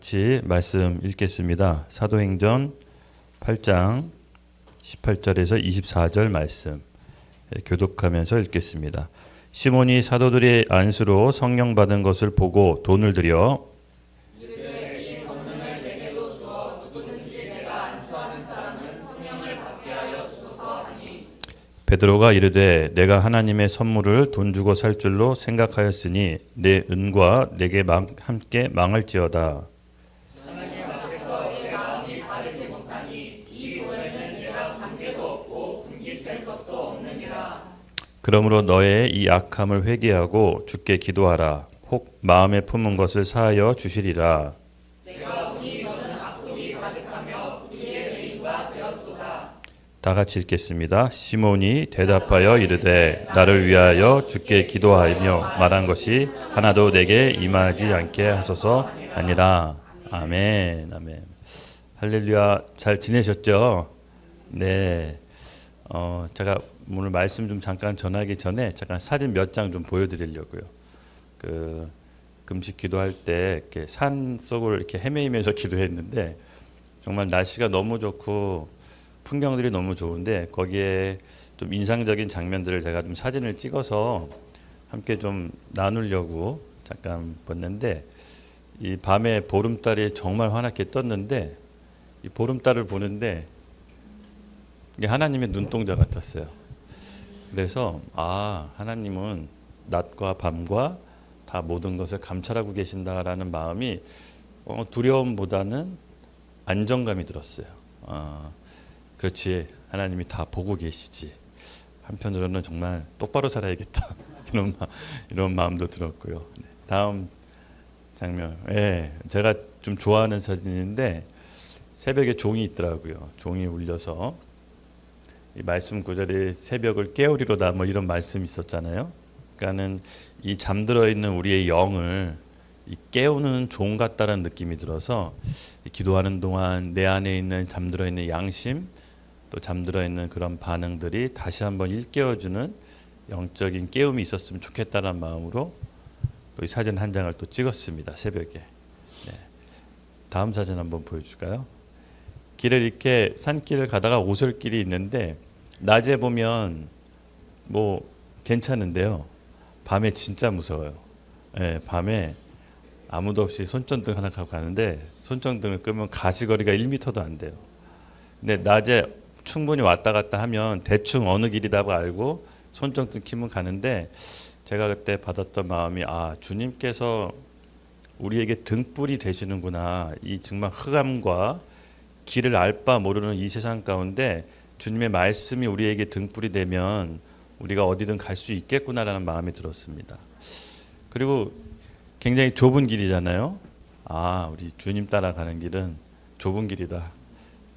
같이 말씀 읽겠습니다. 사도행전 8장 18절에서 24절 말씀 교독하면서 읽겠습니다. 시몬이 사도들의 안수로 성령 받은 것을 보고 돈을 들여 베드로가 이르되 내가 하나님의 선물을 돈 주고 살 줄로 생각하였으니 내 은과 내게 함께 망할지어다. 그러므로 너의 이 악함을 회개하고 주께 기도하라. 혹 마음에 품은 것을 사하여 주시리라. 다 같이 읽겠습니다. 시몬이 대답하여 이르되 나를 위하여 주께 기도하며 말한 것이 하나도 내게 임하지 않게 하소서 아니라. 아멘. 아멘. 할렐루야. 잘 지내셨죠? 네. 제가 오늘 말씀 좀 잠깐 전하기 전에 잠깐 사진 몇 장 좀 보여드리려고요. 금식 기도할 때 이렇게 산 속을 이렇게 헤매이면서 기도했는데 정말 날씨가 너무 좋고 풍경들이 너무 좋은데 거기에 좀 인상적인 장면들을 제가 좀 사진을 찍어서 함께 좀 나누려고 잠깐 봤는데 이 밤에 보름달이 정말 환하게 떴는데 이 보름달을 보는데 이게 하나님의 눈동자 같았어요. 그래서 하나님은 낮과 밤과 다 모든 것을 감찰하고 계신다라는 마음이 두려움보다는 안정감이 들었어요. 그렇지, 하나님이 다 보고 계시지. 한편으로는 정말 똑바로 살아야겠다 이런 마음도 들었고요. 네, 다음 장면, 제가 좀 좋아하는 사진인데 새벽에 종이 있더라고요. 종이 울려서 이 말씀 구절에 새벽을 깨우리로다 뭐 이런 말씀이 있었잖아요. 그러니까는 이 잠들어 있는 우리의 영을 이 깨우는 종 같다라는 느낌이 들어서 기도하는 동안 내 안에 있는 잠들어 있는 양심 또 잠들어 있는 그런 반응들이 다시 한번 일깨워주는 영적인 깨움이 있었으면 좋겠다는 마음으로 또 이 사진 한 장을 또 찍었습니다. 새벽에. 네. 다음 사진 한번 보여줄까요? 길을 이렇게 산길을 가다가 오솔길이 있는데 낮에 보면 뭐 괜찮은데요. 밤에 진짜 무서워요. 밤에 아무도 없이 손전등 하나 갖고 가는데 손전등을 끄면 가시거리가 1m도 안 돼요. 근데 낮에 충분히 왔다 갔다 하면 대충 어느 길이라고 알고 손전등 켜면 가는데 제가 그때 받았던 마음이 주님께서 우리에게 등불이 되시는구나. 이 정말 흑암과 길을 알 바 모르는 이 세상 가운데 주님의 말씀이 우리에게 등불이 되면 우리가 어디든 갈 수 있겠구나라는 마음이 들었습니다. 그리고 굉장히 좁은 길이잖아요. 우리 주님 따라가는 길은 좁은 길이다.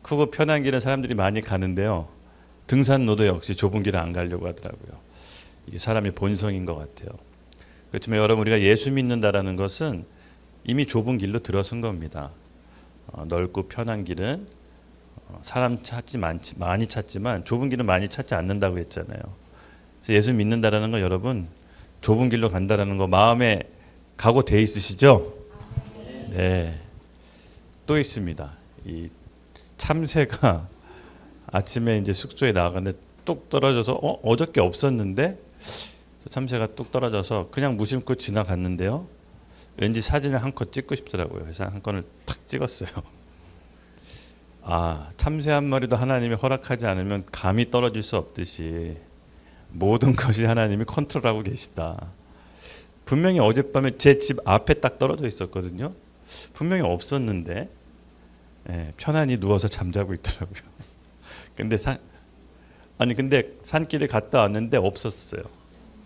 크고 편한 길은 사람들이 많이 가는데요. 등산로도 역시 좁은 길을 안 가려고 하더라고요. 이게 사람의 본성인 것 같아요. 그렇지만 여러분, 우리가 예수 믿는다라는 것은 이미 좁은 길로 들어선 겁니다. 넓고 편한 길은 사람 많이 찾지만 좁은 길은 많이 찾지 않는다고 했잖아요. 그래서 예수 믿는다라는 건 여러분 좁은 길로 간다라는 거 마음에 각오돼 있으시죠? 네. 또 있습니다. 이 참새가 아침에 이제 숙소에 나가는데 뚝 떨어져서 어저께 없었는데 참새가 뚝 떨어져서 그냥 무심코 지나갔는데요. 왠지 사진을 한 컷 찍고 싶더라고요. 그래서 한 건을 탁 찍었어요. 참새 한 마리도 하나님이 허락하지 않으면 감이 떨어질 수 없듯이 모든 것이 하나님이 컨트롤하고 계시다. 분명히 어젯밤에 제 집 앞에 딱 떨어져 있었거든요. 분명히 없었는데 편안히 누워서 잠자고 있더라고요. 근데 산길에 갔다 왔는데 없었어요.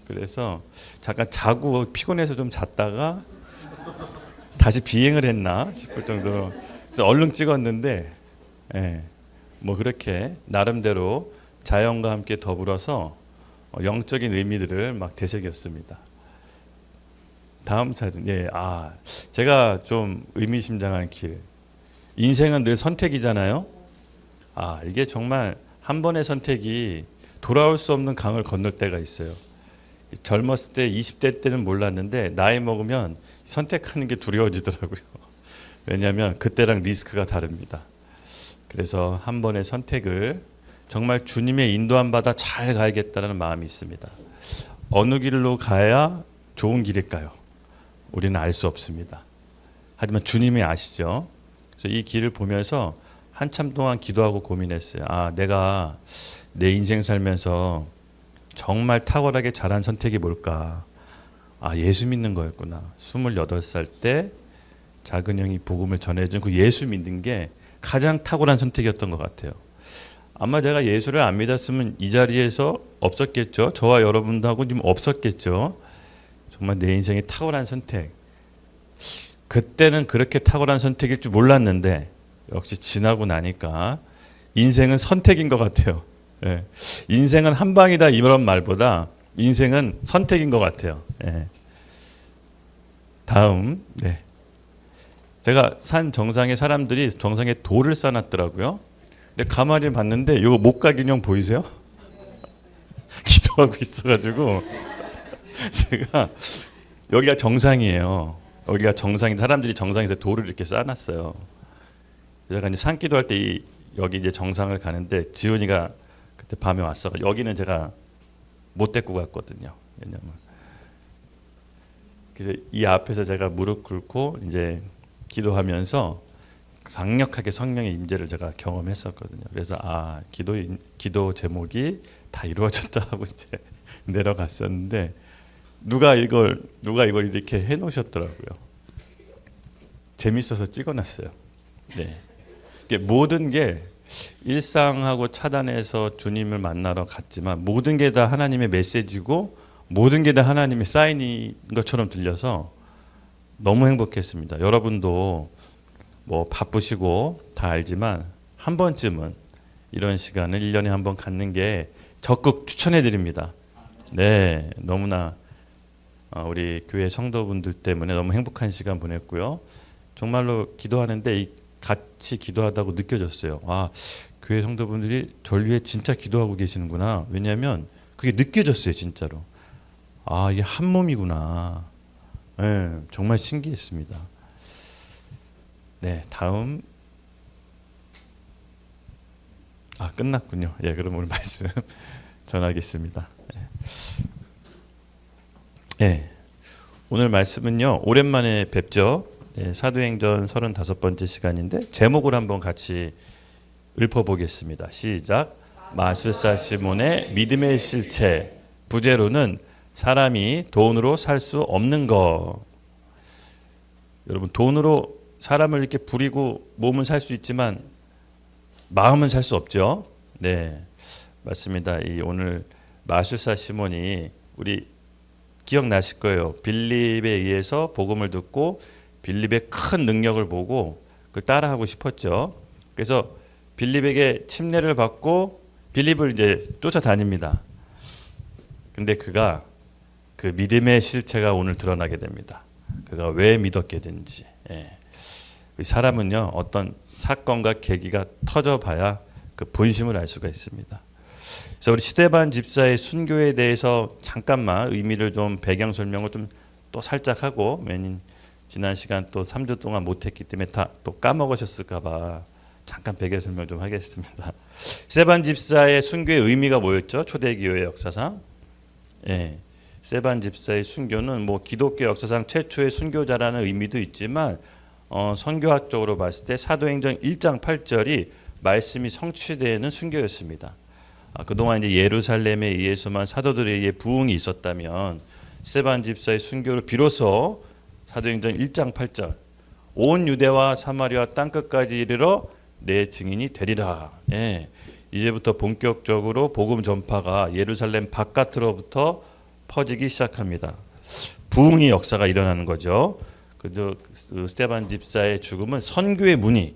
그래서 잠깐 자고 피곤해서 좀 잤다가 다시 비행을 했나 싶을 정도로 그래서 얼른 찍었는데 뭐 그렇게 나름대로 자연과 함께 더불어서 영적인 의미들을 막 되새겼습니다. 다음 사진. 제가 좀 의미심장한 길. 인생은 늘 선택이잖아요. 이게 정말 한 번의 선택이 돌아올 수 없는 강을 건널 때가 있어요. 젊었을 때 20대 때는 몰랐는데 나이 먹으면 선택하는 게 두려워지더라고요. 왜냐하면 그때랑 리스크가 다릅니다. 그래서 한 번의 선택을 정말 주님의 인도함 받아 잘 가야겠다는 마음이 있습니다. 어느 길로 가야 좋은 길일까요? 우리는 알 수 없습니다. 하지만 주님이 아시죠. 그래서 이 길을 보면서 한참 동안 기도하고 고민했어요. 내가 내 인생 살면서 정말 탁월하게 잘한 선택이 뭘까? 예수 믿는 거였구나. 28살 때 작은 형이 복음을 전해준 그 예수 믿는 게 가장 탁월한 선택이었던 것 같아요. 아마 제가 예수를 안 믿었으면 이 자리에서 없었겠죠. 저와 여러분도 하고 지금 없었겠죠. 정말 내 인생의 탁월한 선택. 그때는 그렇게 탁월한 선택일 줄 몰랐는데 역시 지나고 나니까 인생은 선택인 것 같아요. 예. 인생은 한 방이다 이런 말보다 인생은 선택인 것 같아요. 예. 다음, 네. 제가 산 정상에 사람들이 정상에 돌을 쌓아놨더라고요. 근데 가만히 봤는데 이거 목각 인형 보이세요? 기도하고 있어가지고 제가 여기가 정상이에요. 여기가 정상인 사람들이 정상에서 돌을 이렇게 쌓아놨어요. 제가 이제 산기도할 때 여기 이제 정상을 가는데 지훈이가 그때 밤에 왔어. 여기는 제가 못 데리고 갔거든요. 왜냐면 그래서 이 앞에서 제가 무릎 꿇고 이제 기도하면서 강력하게 성령의 임재를 제가 경험했었거든요. 그래서 기도 제목이 다 이루어졌다 하고 이제 내려갔었는데 누가 이걸 이렇게 해놓으셨더라고요. 재밌어서 찍어놨어요. 네. 모든 게 일상하고 차단해서 주님을 만나러 갔지만 모든 게 다 하나님의 메시지고 모든 게 다 하나님의 사인인 것처럼 들려서 너무 행복했습니다. 여러분도 뭐 바쁘시고 다 알지만 한 번쯤은 이런 시간을 1년에 한 번 갖는 게 적극 추천해 드립니다. 네, 너무나 우리 교회 성도분들 때문에 너무 행복한 시간 보냈고요. 정말로 기도하는데 같이 기도하다고 느껴졌어요. 교회 성도분들이 저를 위해 진짜 기도하고 계시는구나. 왜냐하면 그게 느껴졌어요, 진짜로. 이게 한 몸이구나. 네, 정말 신기했습니다. 네, 다음. 끝났군요. 예, 그럼 오늘 말씀 전하겠습니다. 예, 오늘 말씀은요, 오랜만에 뵙죠. 사도행전 35번째 시간인데 제목을 한번 같이 읊어보겠습니다. 시작. 마술사 시몬의 믿음의 실체. 부제로는 사람이 돈으로 살 수 없는 것. 여러분, 돈으로 사람을 이렇게 부리고 몸은 살 수 있지만 마음은 살 수 없죠. 네, 맞습니다. 오늘 마술사 시몬이 우리 기억나실 거예요. 빌립에 의해서 복음을 듣고 빌립의 큰 능력을 보고 그걸 따라하고 싶었죠. 그래서 빌립에게 침례를 받고 빌립을 이제 쫓아다닙니다. 근데 그가 그 믿음의 실체가 오늘 드러나게 됩니다. 그가 왜 믿었게 된지. 사람은요, 어떤 사건과 계기가 터져봐야 그 본심을 알 수가 있습니다. 그래서 우리 스데반 집사의 순교에 대해서 잠깐만 의미를 좀 배경 설명을 좀 또 살짝 하고, 지난 시간 또 3주 동안 못했기 때문에 다 또 까먹으셨을까봐 잠깐 배경 설명 좀 하겠습니다. 스데반 집사의 순교의 의미가 뭐였죠? 초대교회 역사상. 스데반 집사의 순교는 뭐 기독교 역사상 최초의 순교자라는 의미도 있지만 선교학적으로 봤을 때 사도행전 1장 8절이 말씀이 성취되는 순교였습니다. 그동안 이제 예루살렘에 의해서만 사도들에 의해 부흥이 있었다면 스데반 집사의 순교로 비로소 사도행전 1장 8절 온 유대와 사마리아 땅끝까지 이르러 내 증인이 되리라. 이제부터 본격적으로 복음 전파가 예루살렘 바깥으로부터 퍼지기 시작합니다. 부흥의 역사가 일어나는 거죠. 그 스데반 집사의 죽음은 선교의 문이,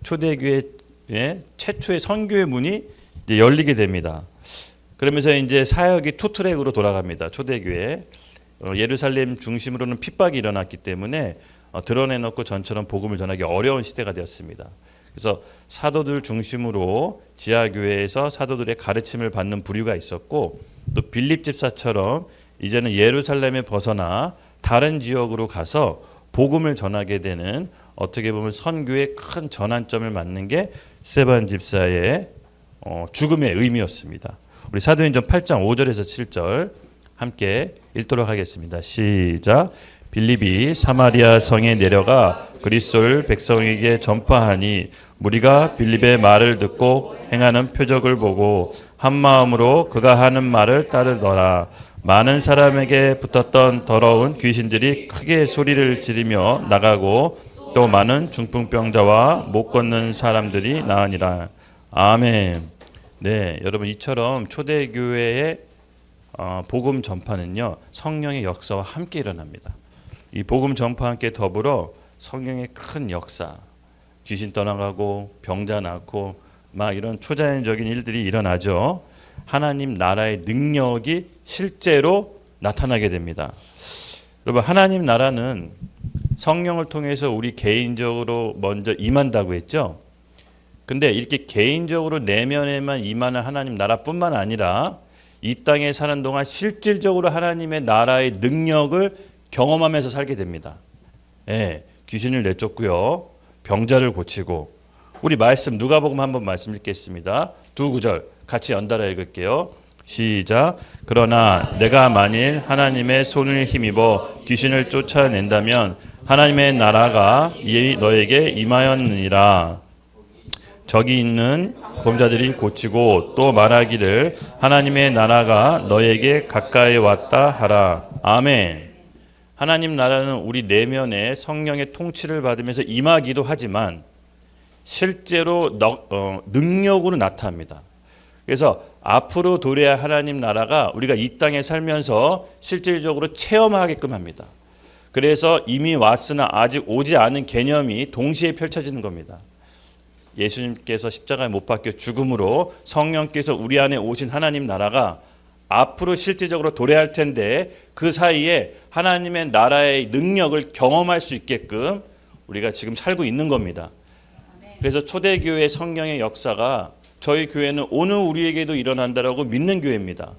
초대교회 최초의 선교의 문이 이제 열리게 됩니다. 그러면서 이제 사역이 투트랙으로 돌아갑니다. 초대교회 예루살렘 중심으로는 핍박이 일어났기 때문에 드러내놓고 전처럼 복음을 전하기 어려운 시대가 되었습니다. 그래서 사도들 중심으로 지하교회에서 사도들의 가르침을 받는 부류가 있었고, 또 빌립 집사처럼 이제는 예루살렘에 벗어나 다른 지역으로 가서 복음을 전하게 되는 어떻게 보면 선교의 큰 전환점을 맞는 게 스데반 집사의 죽음의 의미였습니다. 우리 사도행전 8장 5절에서 7절 함께 읽도록 하겠습니다. 시작. 빌립이 사마리아 성에 내려가 그리스도를 백성에게 전파하니 무리가 빌립의 말을 듣고 행하는 표적을 보고 한 마음으로 그가 하는 말을 따르더라. 많은 사람에게 붙었던 더러운 귀신들이 크게 소리를 지르며 나가고 또 많은 중풍병자와 못 걷는 사람들이 나으니라. 아멘. 네, 여러분 이처럼 초대교회의 복음 전파는요 성령의 역사와 함께 일어납니다. 이 복음 전파와 함께 더불어 성령의 큰 역사, 귀신 떠나가고 병자 낫고 막 이런 초자연적인 일들이 일어나죠. 하나님 나라의 능력이 실제로 나타나게 됩니다. 여러분 하나님 나라는 성령을 통해서 우리 개인적으로 먼저 임한다고 했죠. 근데 이렇게 개인적으로 내면에만 임하는 하나님 나라뿐만 아니라 이 땅에 사는 동안 실질적으로 하나님의 나라의 능력을 경험하면서 살게 됩니다. 예, 귀신을 내쫓고요. 병자를 고치고. 우리 말씀 누가복음 한번 말씀 읽겠습니다. 두 구절 같이 연달아 읽을게요. 시작. 그러나 내가 만일 하나님의 손을 힘입어 귀신을 쫓아낸다면 하나님의 나라가 너에게 임하였느니라. 저기 있는 범자들이 고치고 또 말하기를 하나님의 나라가 너에게 가까이 왔다 하라. 아멘. 하나님 나라는 우리 내면에 성령의 통치를 받으면서 임하기도 하지만 실제로 능력으로 나타납니다. 그래서 앞으로 도래할 하나님 나라가 우리가 이 땅에 살면서 실질적으로 체험하게끔 합니다. 그래서 이미 왔으나 아직 오지 않은 개념이 동시에 펼쳐지는 겁니다. 예수님께서 십자가에 못 박혀 죽음으로 성령께서 우리 안에 오신 하나님 나라가 앞으로 실질적으로 도래할 텐데 그 사이에 하나님의 나라의 능력을 경험할 수 있게끔 우리가 지금 살고 있는 겁니다. 그래서 초대교회 성령의 역사가 저희 교회는 오늘 우리에게도 일어난다라고 믿는 교회입니다.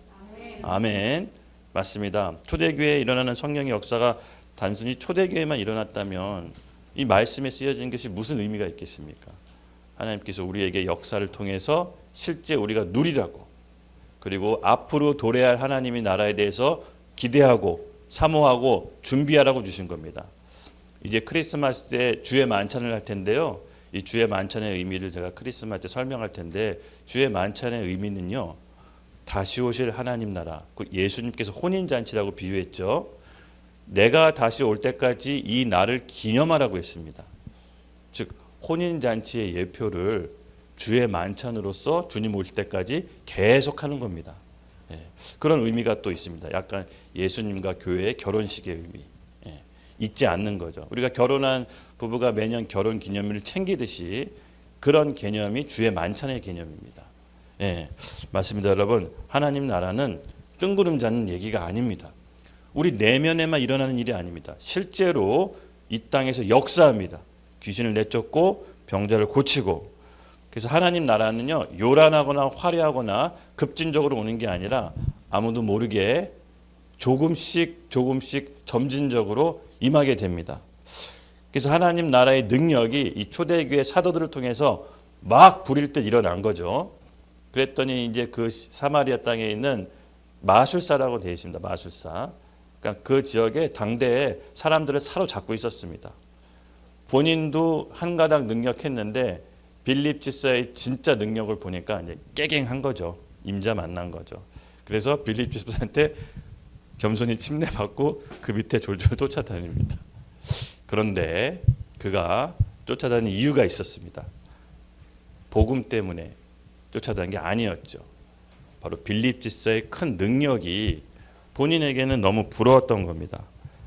아멘. 맞습니다. 초대교회에 일어나는 성령의 역사가 단순히 초대교회만 일어났다면 이 말씀에 쓰여진 것이 무슨 의미가 있겠습니까? 하나님께서 우리에게 역사를 통해서 실제 우리가 누리라고 그리고 앞으로 도래할 하나님의 나라에 대해서 기대하고 사모하고 준비하라고 주신 겁니다. 이제 크리스마스 때 주의 만찬을 할 텐데요. 이 주의 만찬의 의미를 제가 크리스마스 때 설명할 텐데 주의 만찬의 의미는요. 다시 오실 하나님 나라, 예수님께서 혼인잔치라고 비유했죠. 내가 다시 올 때까지 이 날을 기념하라고 했습니다. 즉 혼인잔치의 예표를 주의 만찬으로서 주님 오실 때까지 계속하는 겁니다. 예, 그런 의미가 또 있습니다. 약간 예수님과 교회의 결혼식의 의미. 잊지 않는 거죠. 우리가 결혼한 부부가 매년 결혼 기념일을 챙기듯이 그런 개념이 주의 만찬의 개념입니다. 예, 맞습니다, 여러분. 하나님 나라는 뜬구름 잡는 얘기가 아닙니다. 우리 내면에만 일어나는 일이 아닙니다. 실제로 이 땅에서 역사합니다. 귀신을 내쫓고 병자를 고치고. 그래서 하나님 나라는요, 요란하거나 화려하거나 급진적으로 오는 게 아니라 아무도 모르게 조금씩 점진적으로 임하게 됩니다. 그래서 하나님 나라의 능력이 이 초대교회 사도들을 통해서 막 부릴 듯 일어난 거죠. 그랬더니 이제 그 사마리아 땅에 있는 마술사라고 되어 있습니다. 마술사. 그러니까 그 지역에 당대에 사람들을 사로잡고 있었습니다. 본인도 한 가닥 능력했는데 빌립 집사의 진짜 능력을 보니까 이제 깨갱한 거죠. 임자 만난 거죠. 그래서 빌립 집사한테 겸손히 침례받고 그 밑에 졸졸 쫓아다닙니다. 그런데 그가 쫓아다니는 이유가 있었습니다. 복음 때문에 쫓아다닌 게 아니었죠. 바로 빌립 집사의 큰 능력이 본인에게는 너무 부러웠던 겁니다.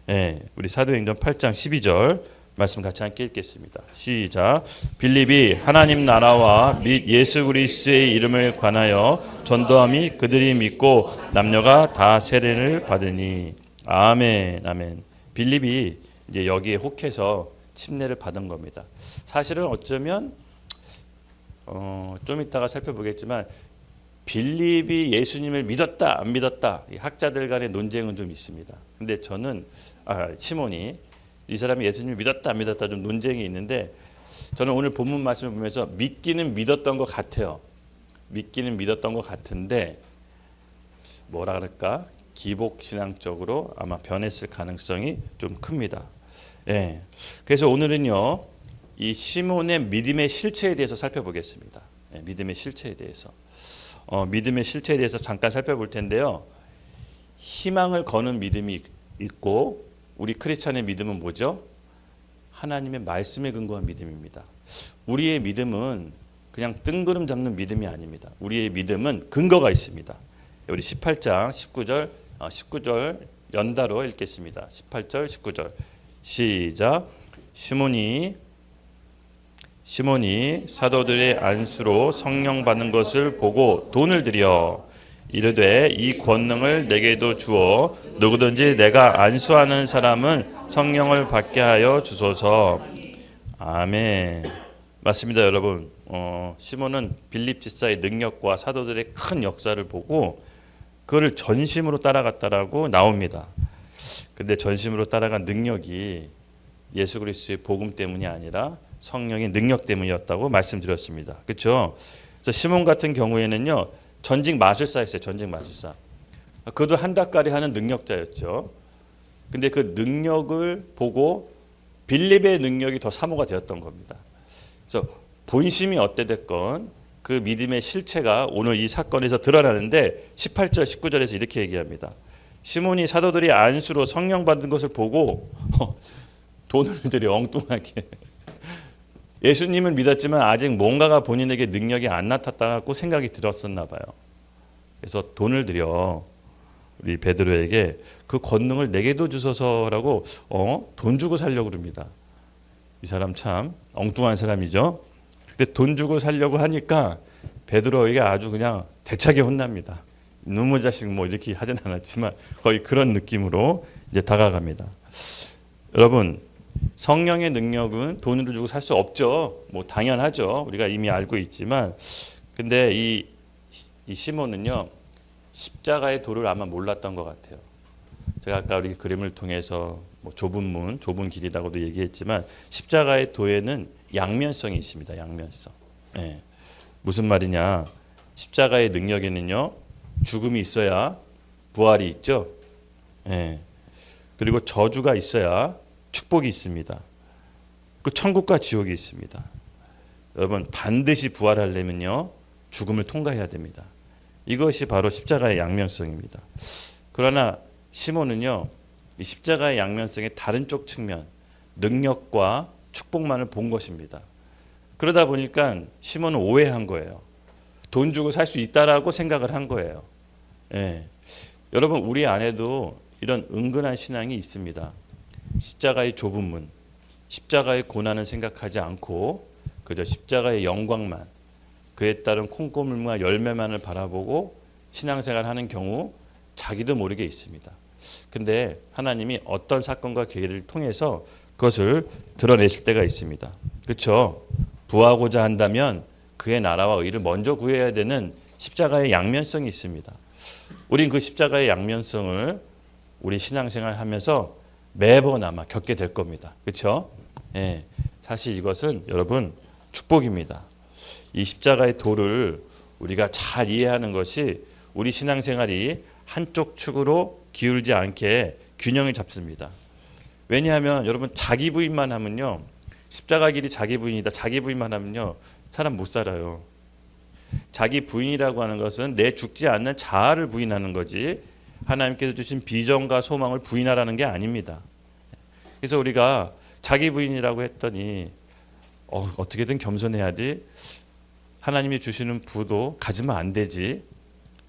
예, 우리 사도행전 8장 12절 말씀 같이 함께 읽겠습니다. 시작. 빌립이 하나님 나라와 및 예수 그리스도의 이름을 관하여 전도함이 그들이 믿고 남녀가 다 세례를 받으니. 아멘, 아멘. 빌립이 이제 여기에 혹해서 침례를 받은 겁니다. 사실은 어쩌면 좀 이따가 살펴보겠지만 빌립이 예수님을 믿었다 안 믿었다 이 학자들 간의 논쟁은 좀 있습니다. 근데 저는 시몬이 이 사람이 예수님을 믿었다 안 믿었다 좀 논쟁이 있는데 저는 오늘 본문 말씀을 보면서 믿기는 믿었던 것 같아요. 믿기는 믿었던 것 같은데 뭐라 그럴까? 기복신앙적으로 아마 변했을 가능성이 좀 큽니다. 예. 그래서 오늘은요, 이 시몬의 믿음의 실체에 대해서 살펴보겠습니다. 예, 믿음의 실체에 대해서. 믿음의 실체에 대해서 잠깐 살펴볼 텐데요. 희망을 거는 믿음이 있고 우리 크리스찬의 믿음은 뭐죠? 하나님의 말씀에 근거한 믿음입니다. 우리의 믿음은 그냥 뜬구름 잡는 믿음이 아닙니다. 우리의 믿음은 근거가 있습니다. 우리 18장 19절 연달아 읽겠습니다. 18절 19절 시작. 시몬이 사도들의 안수로 성령 받는 것을 보고 돈을 들여 이르되 이 권능을 내게도 주어 누구든지 내가 안수하는 사람은 성령을 받게 하여 주소서. 아멘. 맞습니다, 여러분. 시몬은 빌립 집사의 능력과 사도들의 큰 역사를 보고 그를 전심으로 따라갔다라고 나옵니다. 근데 전심으로 따라간 능력이 예수 그리스도의 복음 때문이 아니라 성령의 능력 때문이었다고 말씀드렸습니다. 그렇죠? 그래서 시몬 같은 경우에는요, 전직 마술사였어요. 전직 마술사. 그도 한다까리 하는 능력자였죠. 근데 그 능력을 보고 빌립의 능력이 더 사모가 되었던 겁니다. 그래서 본심이 어때 됐건 그 믿음의 실체가 오늘 이 사건에서 드러나는데 18절 19절에서 이렇게 얘기합니다. 시몬이 사도들이 안수로 성령 받은 것을 보고 돈을 들여 엉뚱하게 예수님을 믿었지만 아직 뭔가가 본인에게 능력이 안 나타났다고 생각이 들었었나 봐요. 그래서 돈을 들여 우리 베드로에게 그 권능을 내게도 주소서라고 돈 주고 살려고 그럽니다. 이 사람 참 엉뚱한 사람이죠. 근데 돈 주고 살려고 하니까 베드로에게 아주 그냥 대차게 혼납니다. 너무 자식 뭐 이렇게 하진 않았지만 거의 그런 느낌으로 이제 다가갑니다. 여러분, 성령의 능력은 돈으로 주고 살 수 없죠. 뭐 당연하죠. 우리가 이미 알고 있지만, 근데 이 시몬은요, 십자가의 도를 아마 몰랐던 것 같아요. 제가 아까 우리 그림을 통해서 뭐 좁은 문, 좁은 길이라고도 얘기했지만 십자가의 도에는 양면성이 있습니다. 양면성. 예. 무슨 말이냐? 십자가의 능력에는요, 죽음이 있어야 부활이 있죠. 예. 그리고 저주가 있어야 축복이 있습니다. 그 천국과 지옥이 있습니다. 여러분, 반드시 부활하려면요, 죽음을 통과해야 됩니다. 이것이 바로 십자가의 양면성입니다. 그러나 시몬은요, 이 십자가의 양면성의 다른 쪽 측면, 능력과 축복만을 본 것입니다. 그러다 보니까 시몬은 오해한 거예요. 돈 주고 살 수 있다라고 생각을 한 거예요. 예. 여러분, 우리 안에도 이런 은근한 신앙이 있습니다. 십자가의 좁은 문, 십자가의 고난을 생각하지 않고 그저 십자가의 영광만, 그에 따른 콩고물과 열매만을 바라보고 신앙생활하는 경우 자기도 모르게 있습니다. 근데 하나님이 어떤 사건과 계기를 통해서 그것을 드러내실 때가 있습니다. 그렇죠? 부하고자 한다면 그의 나라와 의를 먼저 구해야 되는 십자가의 양면성이 있습니다. 우린 그 십자가의 양면성을 우리 신앙생활 하면서 매번 아마 겪게 될 겁니다. 그렇죠? 예, 사실 이것은 여러분 축복입니다. 이 십자가의 도를 우리가 잘 이해하는 것이 우리 신앙생활이 한쪽 축으로 기울지 않게 균형을 잡습니다. 왜냐하면 여러분 자기 부인만 하면요, 십자가 길이 자기 부인이다. 자기 부인만 하면요, 사람 못 살아요. 자기 부인이라고 하는 것은 내 죽지 않는 자아를 부인하는 거지 하나님께서 주신 비전과 소망을 부인하라는 게 아닙니다. 그래서 우리가 자기 부인이라고 했더니 어떻게든 겸손해야지, 하나님이 주시는 부도 가지면 안 되지,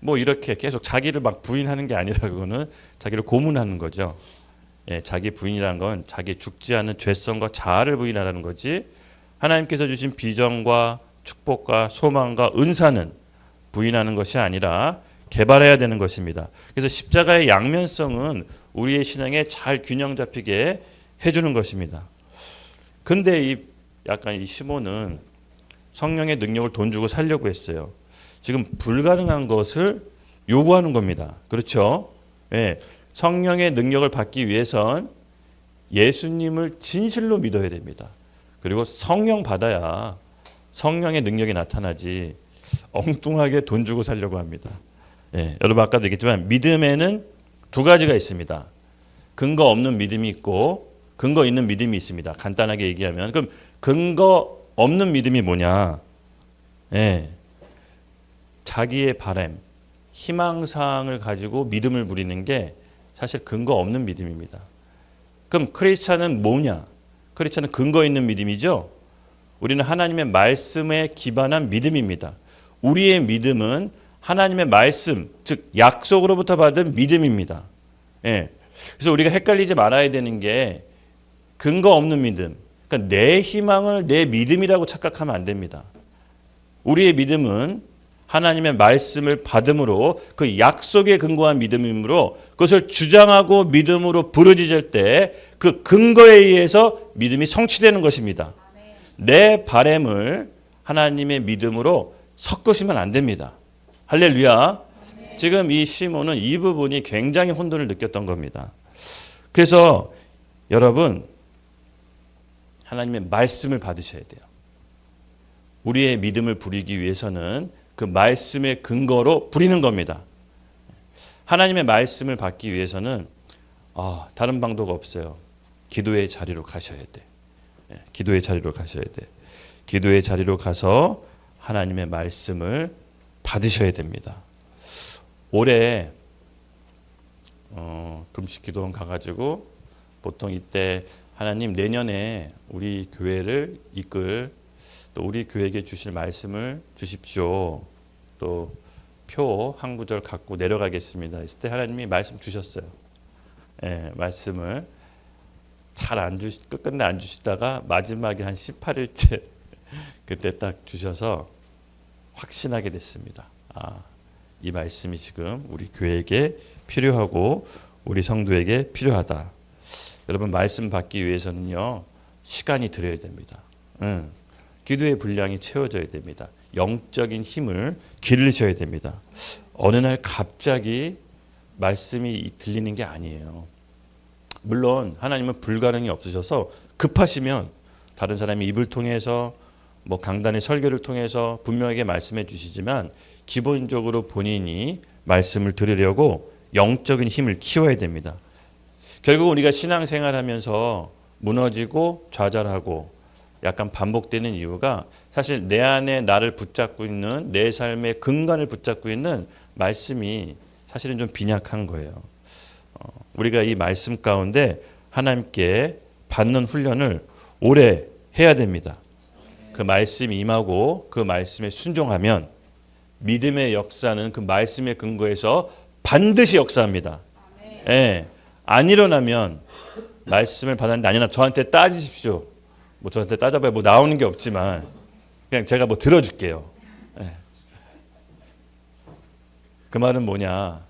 뭐 이렇게 계속 자기를 막 부인하는 게 아니라 그거는 자기를 고문하는 거죠. 예, 자기 부인이라는 건 자기 죽지 않는 죄성과 자아를 부인하라는 거지, 하나님께서 주신 비전과 축복과 소망과 은사는 부인하는 것이 아니라 개발해야 되는 것입니다. 그래서 십자가의 양면성은 우리의 신앙에 잘 균형 잡히게 해주는 것입니다. 근데 약간 이 시몬은 성령의 능력을 돈 주고 살려고 했어요. 지금 불가능한 것을 요구하는 겁니다. 그렇죠? 예, 성령의 능력을 받기 위해선 예수님을 진실로 믿어야 됩니다. 그리고 성령 받아야 성령의 능력이 나타나지 엉뚱하게 돈 주고 살려고 합니다. 예, 여러분 아까도 얘기했지만 믿음에는 두 가지가 있습니다. 근거 없는 믿음이 있고 근거 있는 믿음이 있습니다. 간단하게 얘기하면 그럼 근거 없는 믿음이 뭐냐? 예, 자기의 바람, 희망사항을 가지고 믿음을 부리는 게 사실 근거 없는 믿음입니다. 그럼 크리스찬은 뭐냐? 크리스찬은 근거 있는 믿음이죠. 우리는 하나님의 말씀에 기반한 믿음입니다. 우리의 믿음은 하나님의 말씀, 즉 약속으로부터 받은 믿음입니다. 예. 그래서 우리가 헷갈리지 말아야 되는 게 근거 없는 믿음, 그러니까 내 희망을 내 믿음이라고 착각하면 안 됩니다. 우리의 믿음은 하나님의 말씀을 받음으로 그 약속에 근거한 믿음이므로 그것을 주장하고 믿음으로 부르짖을 때 그 근거에 의해서 믿음이 성취되는 것입니다. 내 바램을 하나님의 믿음으로 섞으시면 안 됩니다. 할렐루야. 지금 이 시몬은 이 부분이 굉장히 혼돈을 느꼈던 겁니다. 그래서 여러분 하나님의 말씀을 받으셔야 돼요. 우리의 믿음을 부리기 위해서는 그 말씀의 근거로 부리는 겁니다. 하나님의 말씀을 받기 위해서는 다른 방도가 없어요. 기도의 자리로 가셔야 돼. 기도의 자리로 가셔야 돼. 기도의 자리로 가서 하나님의 말씀을 받으셔야 됩니다. 올해 금식 기도원 가가지고 보통 이때 하나님 내년에 우리 교회를 이끌 또 우리 교회에게 주실 말씀을 주십시오. 또 표 한 구절 갖고 내려가겠습니다. 있을 때 하나님이 말씀 주셨어요. 예, 말씀을 잘 안 끝끝내 안 주시다가 마지막에 한 18일째 그때 딱 주셔서 확신하게 됐습니다. 이 말씀이 지금 우리 교회에게 필요하고 우리 성도에게 필요하다. 여러분 말씀 받기 위해서는요 시간이 들어야 됩니다. 기도의 분량이 채워져야 됩니다. 영적인 힘을 기르셔야 됩니다. 어느 날 갑자기 말씀이 들리는 게 아니에요. 물론 하나님은 불가능이 없으셔서 급하시면 다른 사람이 입을 통해서 뭐 강단의 설교를 통해서 분명하게 말씀해 주시지만 기본적으로 본인이 말씀을 들으려고 영적인 힘을 키워야 됩니다. 결국 우리가 신앙생활하면서 무너지고 좌절하고 약간 반복되는 이유가 사실 내 안에 나를 붙잡고 있는 내 삶의 근간을 붙잡고 있는 말씀이 사실은 좀 빈약한 거예요. 우리가 이 말씀 가운데 하나님께 받는 훈련을 오래 해야 됩니다. 그 말씀이 임하고 그 말씀에 순종하면 믿음의 역사는 그 말씀의 근거에서 반드시 역사합니다. 예, 안 일어나면 말씀을 받았는데 아니나 저한테 따지십시오. 뭐 저한테 따져봐야 뭐 나오는 게 없지만 그냥 제가 뭐 들어줄게요. 예. 그 말은 뭐냐?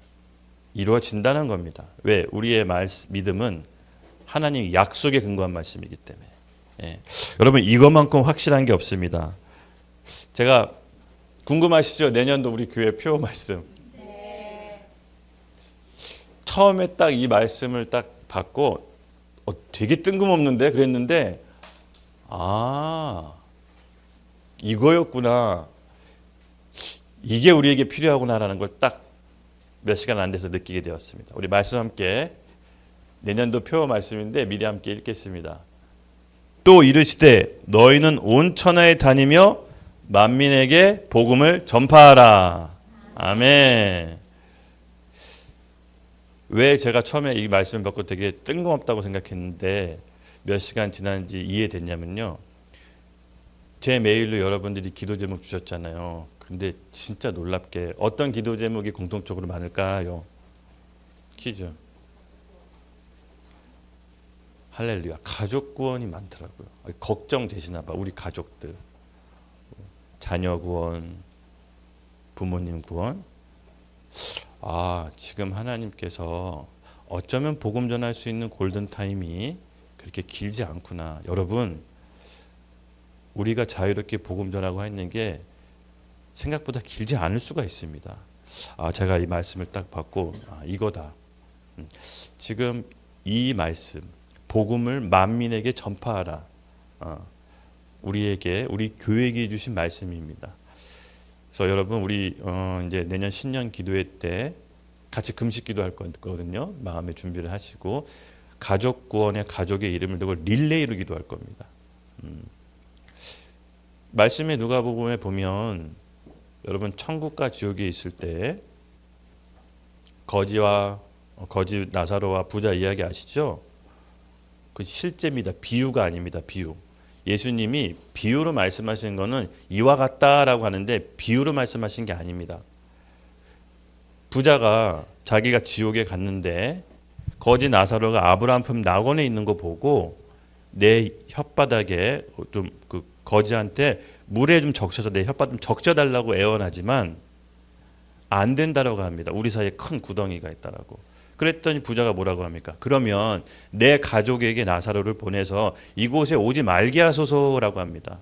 이루어진다는 겁니다. 왜? 우리의 믿음은 하나님의 약속에 근거한 말씀이기 때문에. 예. 여러분 이것만큼 확실한 게 없습니다. 제가 궁금하시죠? 내년도 우리 교회 표 말씀. 네. 처음에 딱 이 말씀을 딱 받고 되게 뜬금없는데 그랬는데 이거였구나. 이게 우리에게 필요하구나라는 걸 딱 몇 시간 안 돼서 느끼게 되었습니다. 우리 말씀 함께 내년도 표 말씀인데 미리 함께 읽겠습니다. 또 이르시되 너희는 온 천하에 다니며 만민에게 복음을 전파하라. 아멘. 왜 제가 처음에 이 말씀을 받고 되게 뜬금없다고 생각했는데 몇 시간 지났는지 이해됐냐면요. 제 메일로 여러분들이 기도 제목 주셨잖아요. 근데 진짜 놀랍게 어떤 기도 제목이 공통적으로 많을까요? 퀴즈. 할렐루야. 가족 구원이 많더라고요. 걱정되시나 봐. 우리 가족들. 자녀 구원, 부모님 구원. 지금 하나님께서 어쩌면 복음 전할 수 있는 골든 타임이 그렇게 길지 않구나. 여러분, 우리가 자유롭게 복음 전하고 있는 게 생각보다 길지 않을 수가 있습니다. 제가 이 말씀을 딱 받고 이거다. 지금 이 말씀, 복음을 만민에게 전파하라. 우리 교회에게 주신 말씀입니다. 그래서 여러분 우리 이제 내년 신년 기도회 때 같이 금식 기도할 거거든요. 마음의 준비를 하시고 가족 구원의 가족의 이름을 두고 릴레이로 기도할 겁니다. 말씀의 누가복음에 보면 여러분 천국과 지옥에 있을 때 거지 나사로와 부자 이야기 아시죠? 그 실제입니다. 비유가 아닙니다. 비유. 예수님이 비유로 말씀하신 거는 이와 같다라고 하는데 비유로 말씀하신 게 아닙니다. 부자가 자기가 지옥에 갔는데 거지 나사로가 아브라함 품 낙원에 있는 거 보고 내 혓바닥에 좀 그 거지한테 물에 좀 적셔서 내 혓바닥 좀 적셔달라고 애원하지만 안 된다라고 합니다. 우리 사이에 큰 구덩이가 있다라고. 그랬더니 부자가 뭐라고 합니까? 그러면 내 가족에게 나사로를 보내서 이곳에 오지 말게 하소서라고 합니다.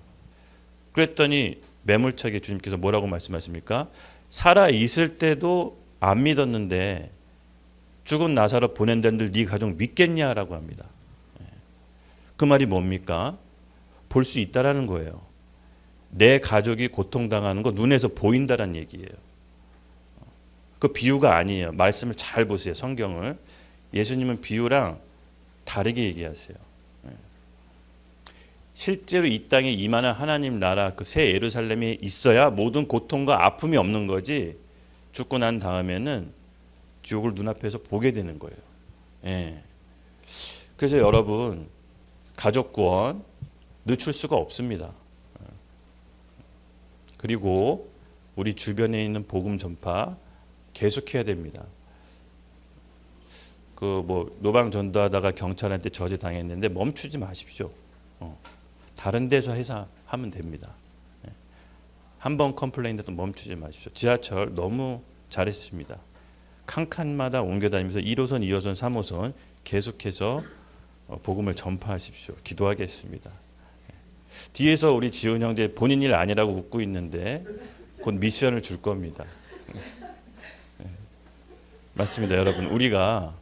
그랬더니 매몰차게 주님께서 뭐라고 말씀하십니까? 살아 있을 때도 안 믿었는데 죽은 나사로 보낸다는들 네 가족 믿겠냐라고 합니다. 그 말이 뭡니까? 볼 수 있다라는 거예요. 내 가족이 고통당하는 거 눈에서 보인다라는 얘기예요. 그 비유가 아니에요. 말씀을 잘 보세요. 성경을. 예수님은 비유랑 다르게 얘기하세요. 실제로 이 땅에 임하는 하나님 나라 그 새 예루살렘이 있어야 모든 고통과 아픔이 없는 거지 죽고 난 다음에는 지옥을 눈앞에서 보게 되는 거예요. 예. 그래서 여러분 가족 구원 늦출 수가 없습니다. 그리고 우리 주변에 있는 복음 전파 계속해야 됩니다. 그 뭐 노방 전도하다가 경찰한테 저지 당했는데 멈추지 마십시오. 다른 데서 해서 하면 됩니다. 한 번 컴플레인해도 멈추지 마십시오. 지하철 너무 잘했습니다. 칸칸마다 옮겨다니면서 1호선, 2호선, 3호선 계속해서 복음을 전파하십시오. 기도하겠습니다. 뒤에서 우리 지훈 형제 본인 일 아니라고 웃고 있는데 곧 미션을 줄 겁니다. 맞습니다, 여러분. 우리가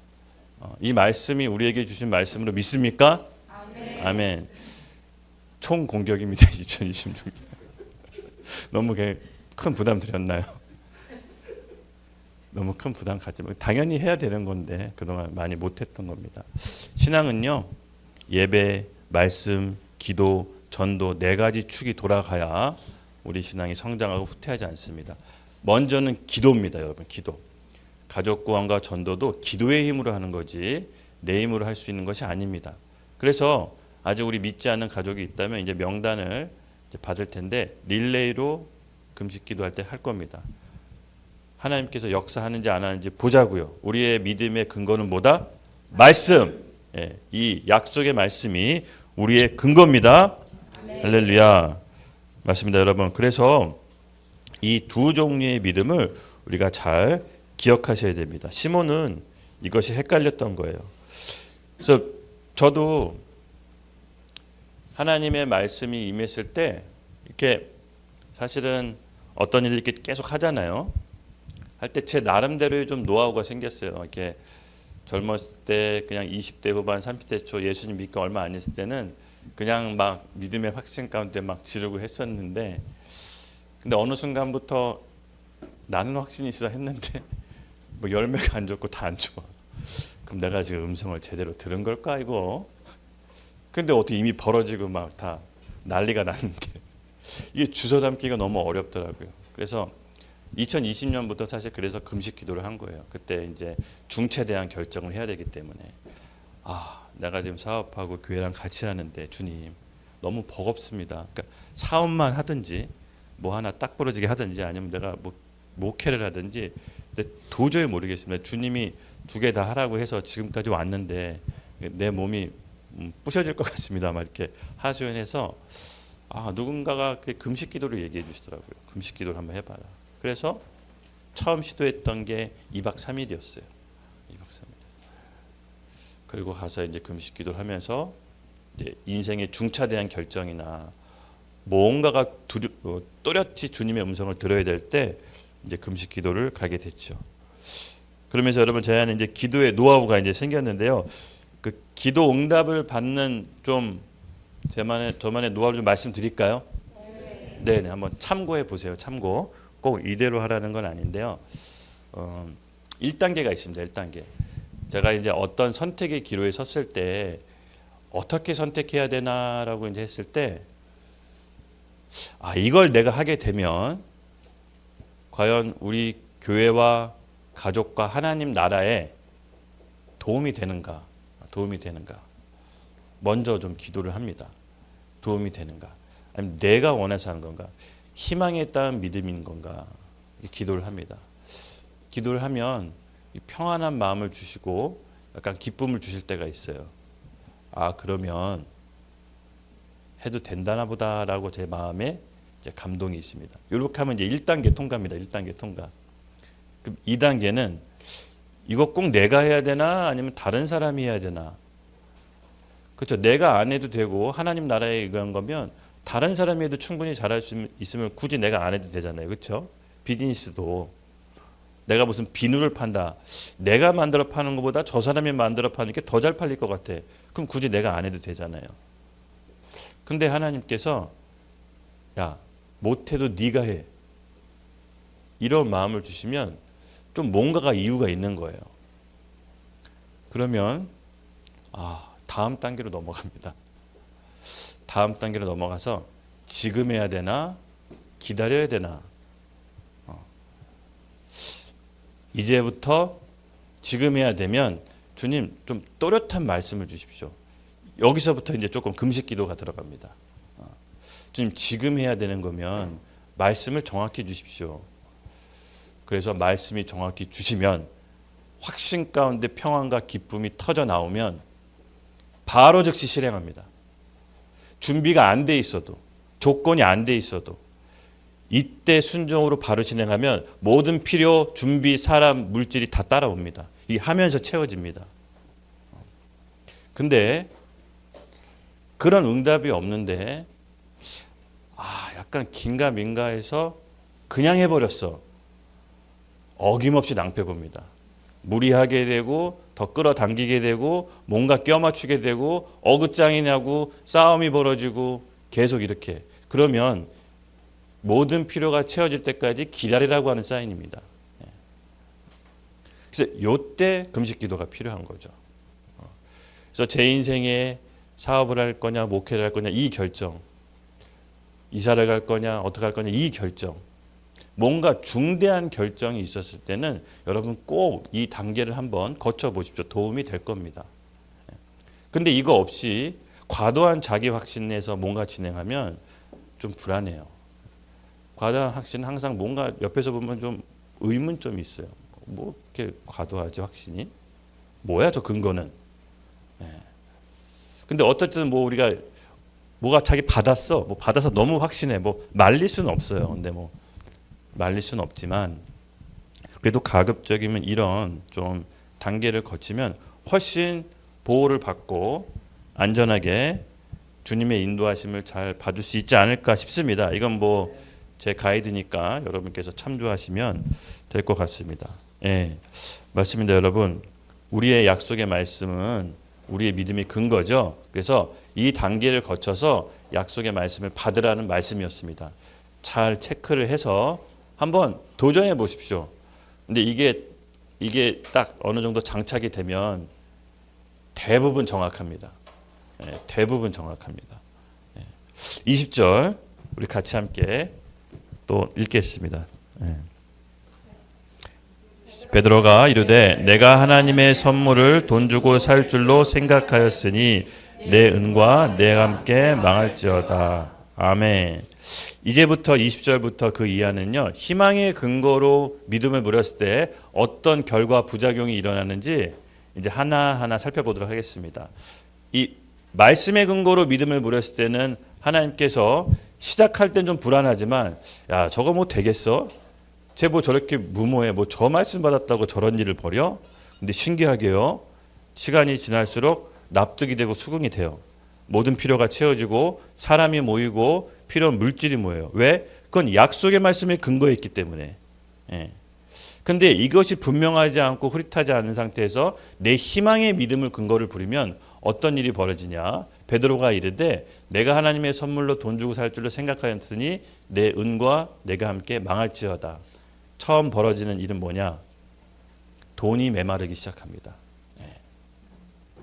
이 말씀이 우리에게 주신 말씀으로 믿습니까? 아멘. 아멘. 총 공격입니다. 2026년. 너무 큰 부담 드렸나요? 너무 큰 부담 갖지 말고 당연히 해야 되는 건데 그동안 많이 못했던 겁니다. 신앙은요. 예배, 말씀, 기도, 전도 네 가지 축이 돌아가야 우리 신앙이 성장하고 후퇴하지 않습니다. 먼저는 기도입니다. 여러분. 기도. 가족 구원과 전도도 기도의 힘으로 하는 거지 내 힘으로 할 수 있는 것이 아닙니다. 그래서 아직 우리 믿지 않는 가족이 있다면 이제 명단을 이제 받을 텐데 릴레이로 금식 기도할 때 할 겁니다. 하나님께서 역사하는지 안 하는지 보자고요. 우리의 믿음의 근거는 뭐다? 말씀. 예, 이 약속의 말씀이 우리의 근거입니다. 아멘. 할렐루야. 맞습니다, 여러분. 그래서 이 두 종류의 믿음을 우리가 잘 기억하셔야 됩니다. 시몬은 이것이 헷갈렸던 거예요. 그래서 저도 하나님의 말씀이 임했을 때 이렇게 사실은 어떤 일을 이렇게 계속 하잖아요. 할 때 제 나름대로의 좀 노하우가 생겼어요. 이렇게 젊었을 때 그냥 20대 후반, 30대 초 예수님 믿고 얼마 안 했을 때는 그냥 막 믿음의 확신 가운데 막 지르고 했었는데 근데 어느 순간부터 나는 확신이 있어 했는데 뭐 열매가 안 좋고 다 안 좋아. 그럼 내가 지금 음성을 제대로 들은 걸까 이거? 근데 어떻게 이미 벌어지고 막 다 난리가 났는데 이게 주워 담기가 너무 어렵더라고요. 그래서 2020년부터 사실 그래서 금식 기도를 한 거예요. 그때 이제 중차대한 결정을 해야 되기 때문에 내가 지금 사업하고 교회랑 같이 하는데 주님 너무 버겁습니다. 그러니까 사업만 하든지 뭐 하나 딱 부러지게 하든지 아니면 내가 뭐 목회를 하든지 근데 도저히 모르겠습니다. 주님이 두 개 다 하라고 해서 지금까지 왔는데 내 몸이 부셔질 것 같습니다. 막 이렇게 하소연해서 누군가가 금식 기도를 얘기해 주시더라고요. 금식 기도를 한번 해봐라. 그래서 처음 시도했던 게 2박 3일이었어요. 2박 3일. 그리고 가서 이제 금식 기도를 하면서 이제 인생의 중차대한 결정이나 뭔가가 또렷이 주님의 음성을 들어야 될 때 이제 금식 기도를 가게 됐죠. 그러면서 여러분 제 안에 이제 기도의 노하우가 이제 생겼는데요. 그 기도 응답을 받는 좀 저만의 노하우를 좀 말씀드릴까요? 네, 한번 참고해 보세요. 참고. 꼭 이대로 하라는 건 아닌데요. 1단계가 있습니다. 1단계. 제가 이제 어떤 선택의 기로에 섰을 때 어떻게 선택해야 되나라고 이제 했을 때, 이걸 내가 하게 되면 과연 우리 교회와 가족과 하나님 나라에 도움이 되는가? 먼저 좀 기도를 합니다. 도움이 되는가? 아니면 내가 원해서 하는 건가? 희망에 따른 믿음인 건가? 기도를 합니다. 기도를 하면 평안한 마음을 주시고 약간 기쁨을 주실 때가 있어요. 그러면 해도 된다나 보다라고 제 마음에 이제 감동이 있습니다. 이렇게 하면 이제 1단계 통과입니다. 1단계 통과. 그럼 2단계는 이거 꼭 내가 해야 되나 아니면 다른 사람이 해야 되나? 그렇죠. 내가 안 해도 되고 하나님 나라에 의한 거면 다른 사람이 해도 충분히 잘할 수 있으면 굳이 내가 안 해도 되잖아요. 그렇죠? 비즈니스도 내가 무슨 비누를 판다. 내가 만들어 파는 것보다 저 사람이 만들어 파는 게 더 잘 팔릴 것 같아. 그럼 굳이 내가 안 해도 되잖아요. 근데 하나님께서 야, 못해도 네가 해. 이런 마음을 주시면 좀 뭔가가 이유가 있는 거예요. 그러면 다음 단계로 넘어갑니다. 다음 단계로 넘어가서 지금 해야 되나 기다려야 되나. 이제부터 지금 해야 되면 주님 좀 또렷한 말씀을 주십시오. 여기서부터 이제 조금 금식 기도가 들어갑니다. 주님 지금 해야 되는 거면 말씀을 정확히 주십시오. 그래서 말씀이 정확히 주시면 확신 가운데 평안과 기쁨이 터져 나오면 바로 즉시 실행합니다. 준비가 안 돼 있어도 조건이 안 돼 있어도 이때 순종으로 바로 진행하면 모든 필요, 준비, 사람, 물질이 다 따라옵니다. 이 하면서 채워집니다. 근데 그런 응답이 없는데 약간 긴가민가해서 그냥 해버렸어. 어김없이 낭패 봅니다. 무리하게 되고 더 끌어당기게 되고 뭔가 껴맞추게 되고 어긋장이 나고 싸움이 벌어지고 계속 이렇게. 그러면 모든 필요가 채워질 때까지 기다리라고 하는 사인입니다. 그래서 이때 금식 기도가 필요한 거죠. 그래서 제 인생에 사업을 할 거냐 목회를 할 거냐 이 결정, 이사를 갈 거냐 어떻게 할 거냐 이 결정, 뭔가 중대한 결정이 있었을 때는 여러분 꼭 이 단계를 한번 거쳐 보십시오. 도움이 될 겁니다. 근데 이거 없이 과도한 자기 확신에서 뭔가 진행하면 좀 불안해요. 과도한 확신은 항상 뭔가 옆에서 보면 좀 의문점이 있어요. 뭐 이렇게 과도하지 확신이? 뭐야 저 근거는? 근데 어쨌든 뭐 우리가 뭐가 자기 받았어, 뭐 받아서 너무 확신해, 뭐 말릴 수는 없어요. 근데 뭐 말릴 수는 없지만 그래도 가급적이면 이런 좀 단계를 거치면 훨씬 보호를 받고 안전하게 주님의 인도하심을 잘 받을 수 있지 않을까 싶습니다. 이건 뭐 제 가이드니까 여러분께서 참조하시면 될 것 같습니다. 맞습니다, 여러분. 우리의 약속의 말씀은 우리의 믿음의 근거죠. 그래서 이 단계를 거쳐서 약속의 말씀을 받으라는 말씀이었습니다. 잘 체크를 해서 한번 도전해 보십시오. 근데 이게 딱 어느 정도 장착이 되면 대부분 정확합니다. 대부분 정확합니다. 20절 우리 같이 함께 또 읽겠습니다. 베드로가 이르되 내가 하나님의 선물을 돈 주고 살 줄로 생각하였으니 내 은과 내가 함께 망할지어다. 아멘. 이제부터 20절부터 그 이하는요, 희망의 근거로 믿음을 물었을 때 어떤 결과 부작용이 일어나는지 이제 하나하나 살펴보도록 하겠습니다. 이 말씀의 근거로 믿음을 물었을 때는 하나님께서 시작할 땐 좀 불안하지만 야 저거 뭐 되겠어? 쟤 뭐 저렇게 무모해? 뭐 저 말씀 받았다고 저런 일을 벌여? 근데 신기하게요, 시간이 지날수록 납득이 되고 수긍이 돼요. 모든 필요가 채워지고 사람이 모이고 필요한 물질이 모여요. 왜? 그건 약속의 말씀에 근거에 있기 때문에. 근데 이것이 분명하지 않고 흐릿하지 않은 상태에서 내 희망의 믿음을 근거를 부리면 어떤 일이 벌어지냐? 베드로가 이르되 내가 하나님의 선물로 돈 주고 살 줄로 생각하였으니 내 은과 내가 함께 망할지어다. 처음 벌어지는 일은 뭐냐? 돈이 메마르기 시작합니다.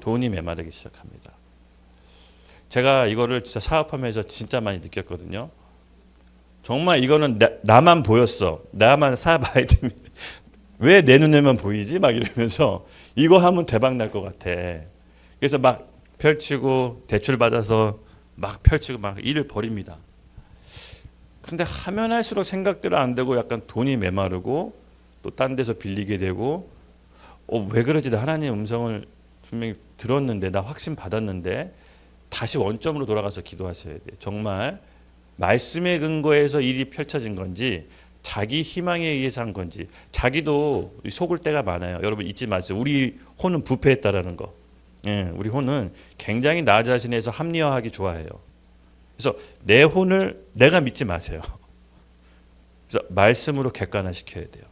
돈이 메마르기 시작합니다. 제가 이거를 진짜 사업하면서 진짜 많이 느꼈거든요. 정말 이거는 나만 보였어. 나만 사봐야 됩니다. 왜 내 눈에만 보이지? 막 이러면서 이거 하면 대박 날 것 같아. 그래서 막 펼치고 대출 받아서 막 펼치고 막 일을 벌입니다. 근데 하면 할수록 생각대로 안 되고 약간 돈이 메마르고 또 딴 데서 빌리게 되고 왜 그러지? 나 하나님의 음성을 분명히 들었는데 나 확신 받았는데 다시 원점으로 돌아가서 기도하셔야 돼요. 정말 말씀의 근거에서 일이 펼쳐진 건지 자기 희망에 의해서 한 건지 자기도 속을 때가 많아요. 여러분 잊지 마세요. 우리 혼은 부패했다라는 거. 우리 혼은 굉장히 나 자신에서 합리화하기 좋아해요. 그래서 내 혼을 내가 믿지 마세요. 그래서 말씀으로 객관화시켜야 돼요.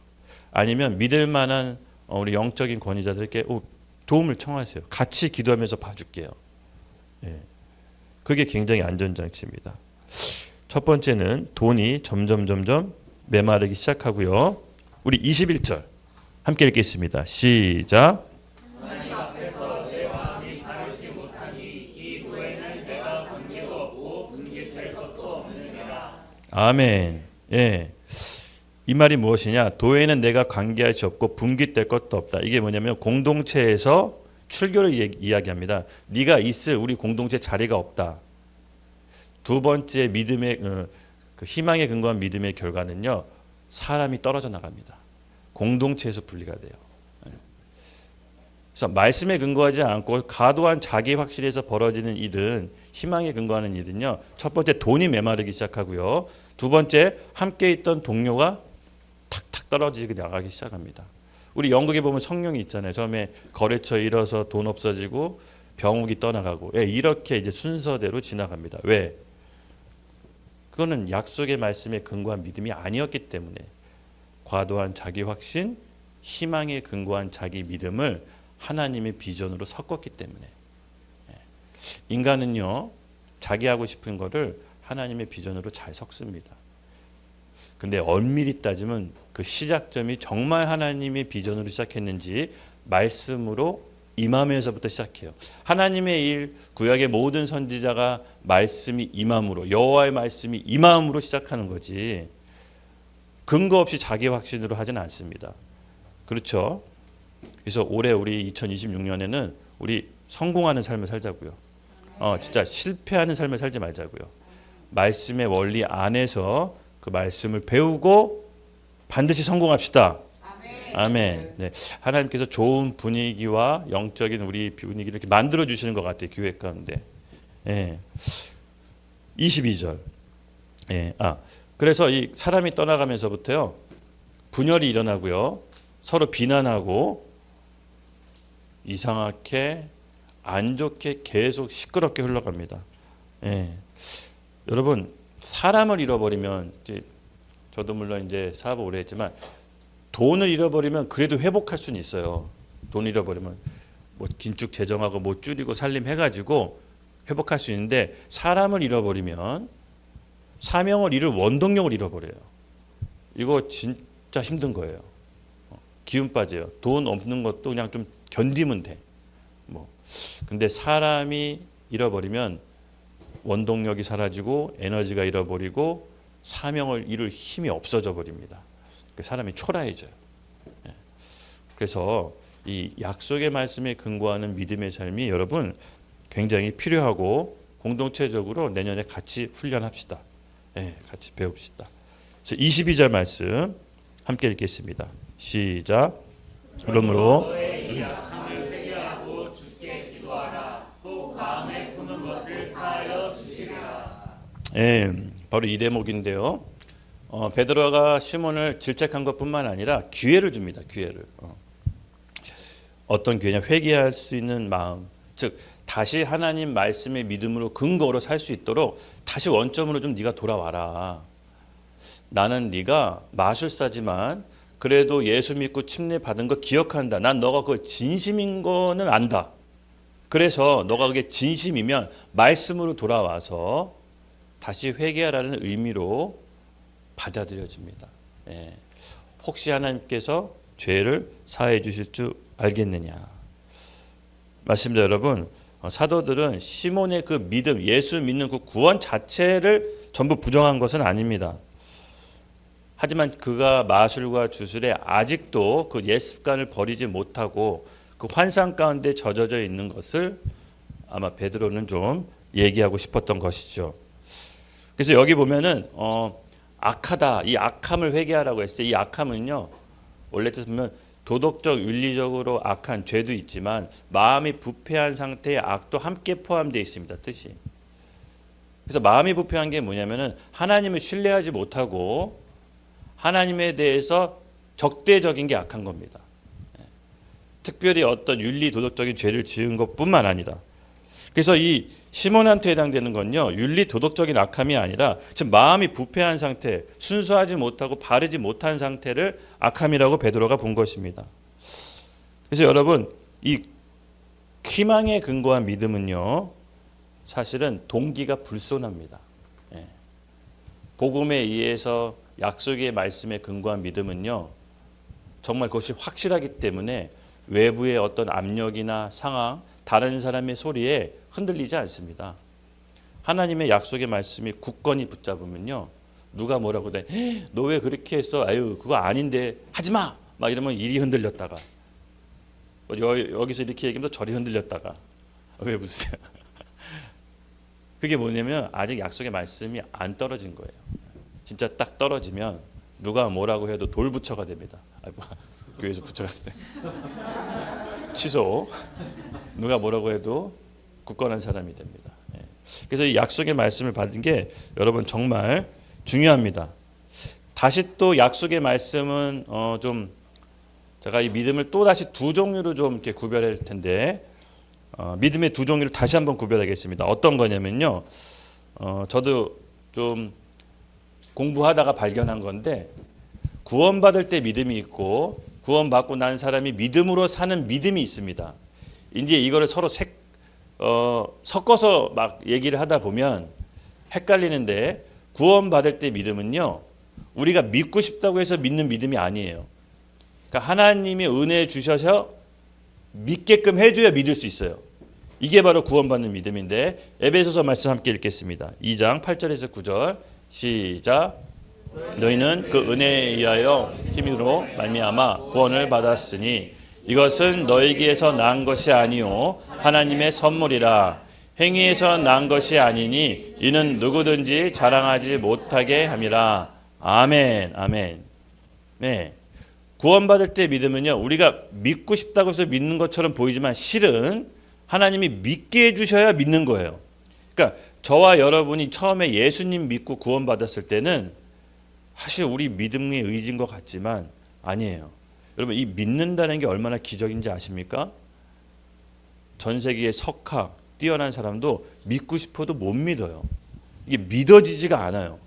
아니면 믿을 만한 우리 영적인 권위자들께 도움을 청하세요. 같이 기도하면서 봐줄게요. 그게 굉장히 안전장치입니다. 첫 번째는 돈이 점점 메마르기 시작하고요. 우리 21절 함께 읽겠습니다. 시작. 하나님 앞에서 내 마음이 가르지 못하니 이 후에는 내가 관계도 없고 분깃될 것도 없느니라. 아멘. 이 말이 무엇이냐? 도에는 내가 관계할 수 없고 분깃될 것도 없다. 이게 뭐냐면 공동체에서 출교를 이야기합니다. 네가 있을 우리 공동체 자리가 없다. 두 번째 믿음의 그 희망에 근거한 믿음의 결과는요. 사람이 떨어져 나갑니다. 공동체에서 분리가 돼요. 그래서 말씀에 근거하지 않고 과도한 자기 확신에서 벌어지는 일은 희망에 근거하는 일은요. 첫 번째 돈이 메마르기 시작하고요. 두 번째 함께 있던 동료가 탁탁 떨어지고 나가기 시작합니다. 우리 영국에 보면 성령이 있잖아요. 처음에 거래처 잃어서 돈 없어지고 병욱이 떠나가고 이렇게 이제 순서대로 지나갑니다. 왜? 그거는 약속의 말씀에 근거한 믿음이 아니었기 때문에 과도한 자기 확신, 희망에 근거한 자기 믿음을 하나님의 비전으로 섞었기 때문에 인간은요 자기 하고 싶은 거를 하나님의 비전으로 잘 섞습니다. 근데 엄밀히 따지면 그 시작점이 정말 하나님의 비전으로 시작했는지 말씀으로 임하면서부터 시작해요. 하나님의 일, 구약의 모든 선지자가 말씀이 임함으로 여호와의 말씀이 임함으로 시작하는 거지 근거 없이 자기 확신으로 하지는 않습니다. 그렇죠? 그래서 올해 우리 2026년에는 우리 성공하는 삶을 살자고요. 진짜 실패하는 삶을 살지 말자고요. 말씀의 원리 안에서 그 말씀을 배우고 반드시 성공합시다. 아멘. 네. 하나님께서 좋은 분위기와 영적인 우리 분위기를 이렇게 만들어 주시는 것 같아요. 교회 가운데. 22절. 그래서 이 사람이 떠나가면서부터요. 분열이 일어나고요. 서로 비난하고 이상하게 안 좋게 계속 시끄럽게 흘러갑니다. 여러분 사람을 잃어버리면 이제 저도 물론 이제 사업을 오래 했지만 돈을 잃어버리면 그래도 회복할 수는 있어요. 돈 잃어버리면 뭐 긴축 재정하고 뭐 줄이고 살림해가지고 회복할 수 있는데 사람을 잃어버리면 사명을 잃을 원동력을 잃어버려요. 이거 진짜 힘든 거예요. 기운 빠져요. 돈 없는 것도 그냥 좀 견디면 돼. 근데 사람이 잃어버리면 원동력이 사라지고 에너지가 잃어버리고 사명을 이룰 힘이 없어져 버립니다. 사람이 초라해져요. 그래서 이 약속의 말씀에 근거하는 믿음의 삶이 여러분 굉장히 필요하고 공동체적으로 내년에 같이 훈련합시다. 같이 배웁시다. 그래서 22절 말씀 함께 읽겠습니다. 시작. 그러므로 바로 이 대목인데요. 베드로가 시몬을 질책한 것뿐만 아니라 기회를 줍니다. 기회를. 어떤 기회냐? 회개할 수 있는 마음. 즉 다시 하나님 말씀의 믿음으로 근거로 살 수 있도록 다시 원점으로 좀 네가 돌아와라. 나는 네가 마술사지만 그래도 예수 믿고 침례 받은 거 기억한다. 난 너가 그 진심인 거는 안다. 그래서 너가 그게 진심이면 말씀으로 돌아와서 다시 회개하라는 의미로 받아들여집니다. 예. 혹시 하나님께서 죄를 사해 주실 줄 알겠느냐. 맞습니다, 여러분. 사도들은 시몬의 그 믿음, 예수 믿는 그 구원 자체를 전부 부정한 것은 아닙니다. 하지만 그가 마술과 주술에 아직도 그 옛 습관을 버리지 못하고 그 환상 가운데 젖어져 있는 것을 아마 베드로는 좀 얘기하고 싶었던 것이죠. 그래서 여기 보면은 악하다, 이 악함을 회개하라고 했을 때 이 악함은요, 원래 뜻 보면 도덕적, 윤리적으로 악한 죄도 있지만 마음이 부패한 상태의 악도 함께 포함되어 있습니다. 뜻이. 그래서 마음이 부패한 게 뭐냐면은 하나님을 신뢰하지 못하고 하나님에 대해서 적대적인 게 악한 겁니다. 특별히 어떤 윤리 도덕적인 죄를 지은 것뿐만 아니라, 그래서 이 시몬한테 해당되는 건요, 윤리 도덕적인 악함이 아니라 지금 마음이 부패한 상태, 순수하지 못하고 바르지 못한 상태를 악함이라고 베드로가 본 것입니다. 그래서 여러분, 이 희망에 근거한 믿음은요, 사실은 동기가 불손합니다. 복음에 의해서 약속의 말씀에 근거한 믿음은요, 정말 그것이 확실하기 때문에 외부의 어떤 압력이나 상황, 다른 사람의 소리에 흔들리지 않습니다. 하나님의 약속의 말씀이 굳건히 붙잡으면요, 누가 뭐라고 해, 너 왜 그렇게 했어? 아유, 그거 아닌데 하지 마! 막 이러면 이리 흔들렸다가, 여기서 이렇게 얘기하면 저리 흔들렸다가, 왜 웃으세요? 그게 뭐냐면 아직 약속의 말씀이 안 떨어진 거예요. 진짜 딱 떨어지면 누가 뭐라고 해도 돌부처가 됩니다. 교회에서 부처가 돼. 취소. 누가 뭐라고 해도 굳건한 사람이 됩니다. 그래서 이 약속의 말씀을 받은 게 여러분 정말 중요합니다. 다시 또 약속의 말씀은 좀 제가 이 믿음을 또 다시 두 종류로 좀 이렇게 구별할 텐데, 믿음의 두 종류를 다시 한번 구별하겠습니다. 어떤 거냐면요, 저도 좀 공부하다가 발견한 건데, 구원받을 때 믿음이 있고 구원받고 난 사람이 믿음으로 사는 믿음이 있습니다. 이제 이거를 서로 섞어서 막 얘기를 하다 보면 헷갈리는데, 구원받을 때 믿음은요, 우리가 믿고 싶다고 해서 믿는 믿음이 아니에요. 그러니까 하나님이 은혜 주셔서 믿게끔 해줘야 믿을 수 있어요. 이게 바로 구원받는 믿음인데, 에베소서 말씀 함께 읽겠습니다. 2장 8절에서 9절 시작. 너희는 그 은혜에 의하여 힘으로 말미암아 구원을 받았으니 이것은 너희에게서 난 것이 아니요 하나님의 선물이라. 행위에서 난 것이 아니니 이는 누구든지 자랑하지 못하게 함이라. 아멘. 아멘. 네. 구원받을 때 믿음은요, 우리가 믿고 싶다고 해서 믿는 것처럼 보이지만 실은 하나님이 믿게 해주셔야 믿는 거예요. 그러니까 저와 여러분이 처음에 예수님 믿고 구원받았을 때는 사실 우리 믿음의 의지인 것 같지만 아니에요. 여러분, 이 믿는다는 게 얼마나 기적인지 아십니까? 전 세계의 석학, 뛰어난 사람도 믿고 싶어도 못 믿어요. 이게 믿어지지가 않아요.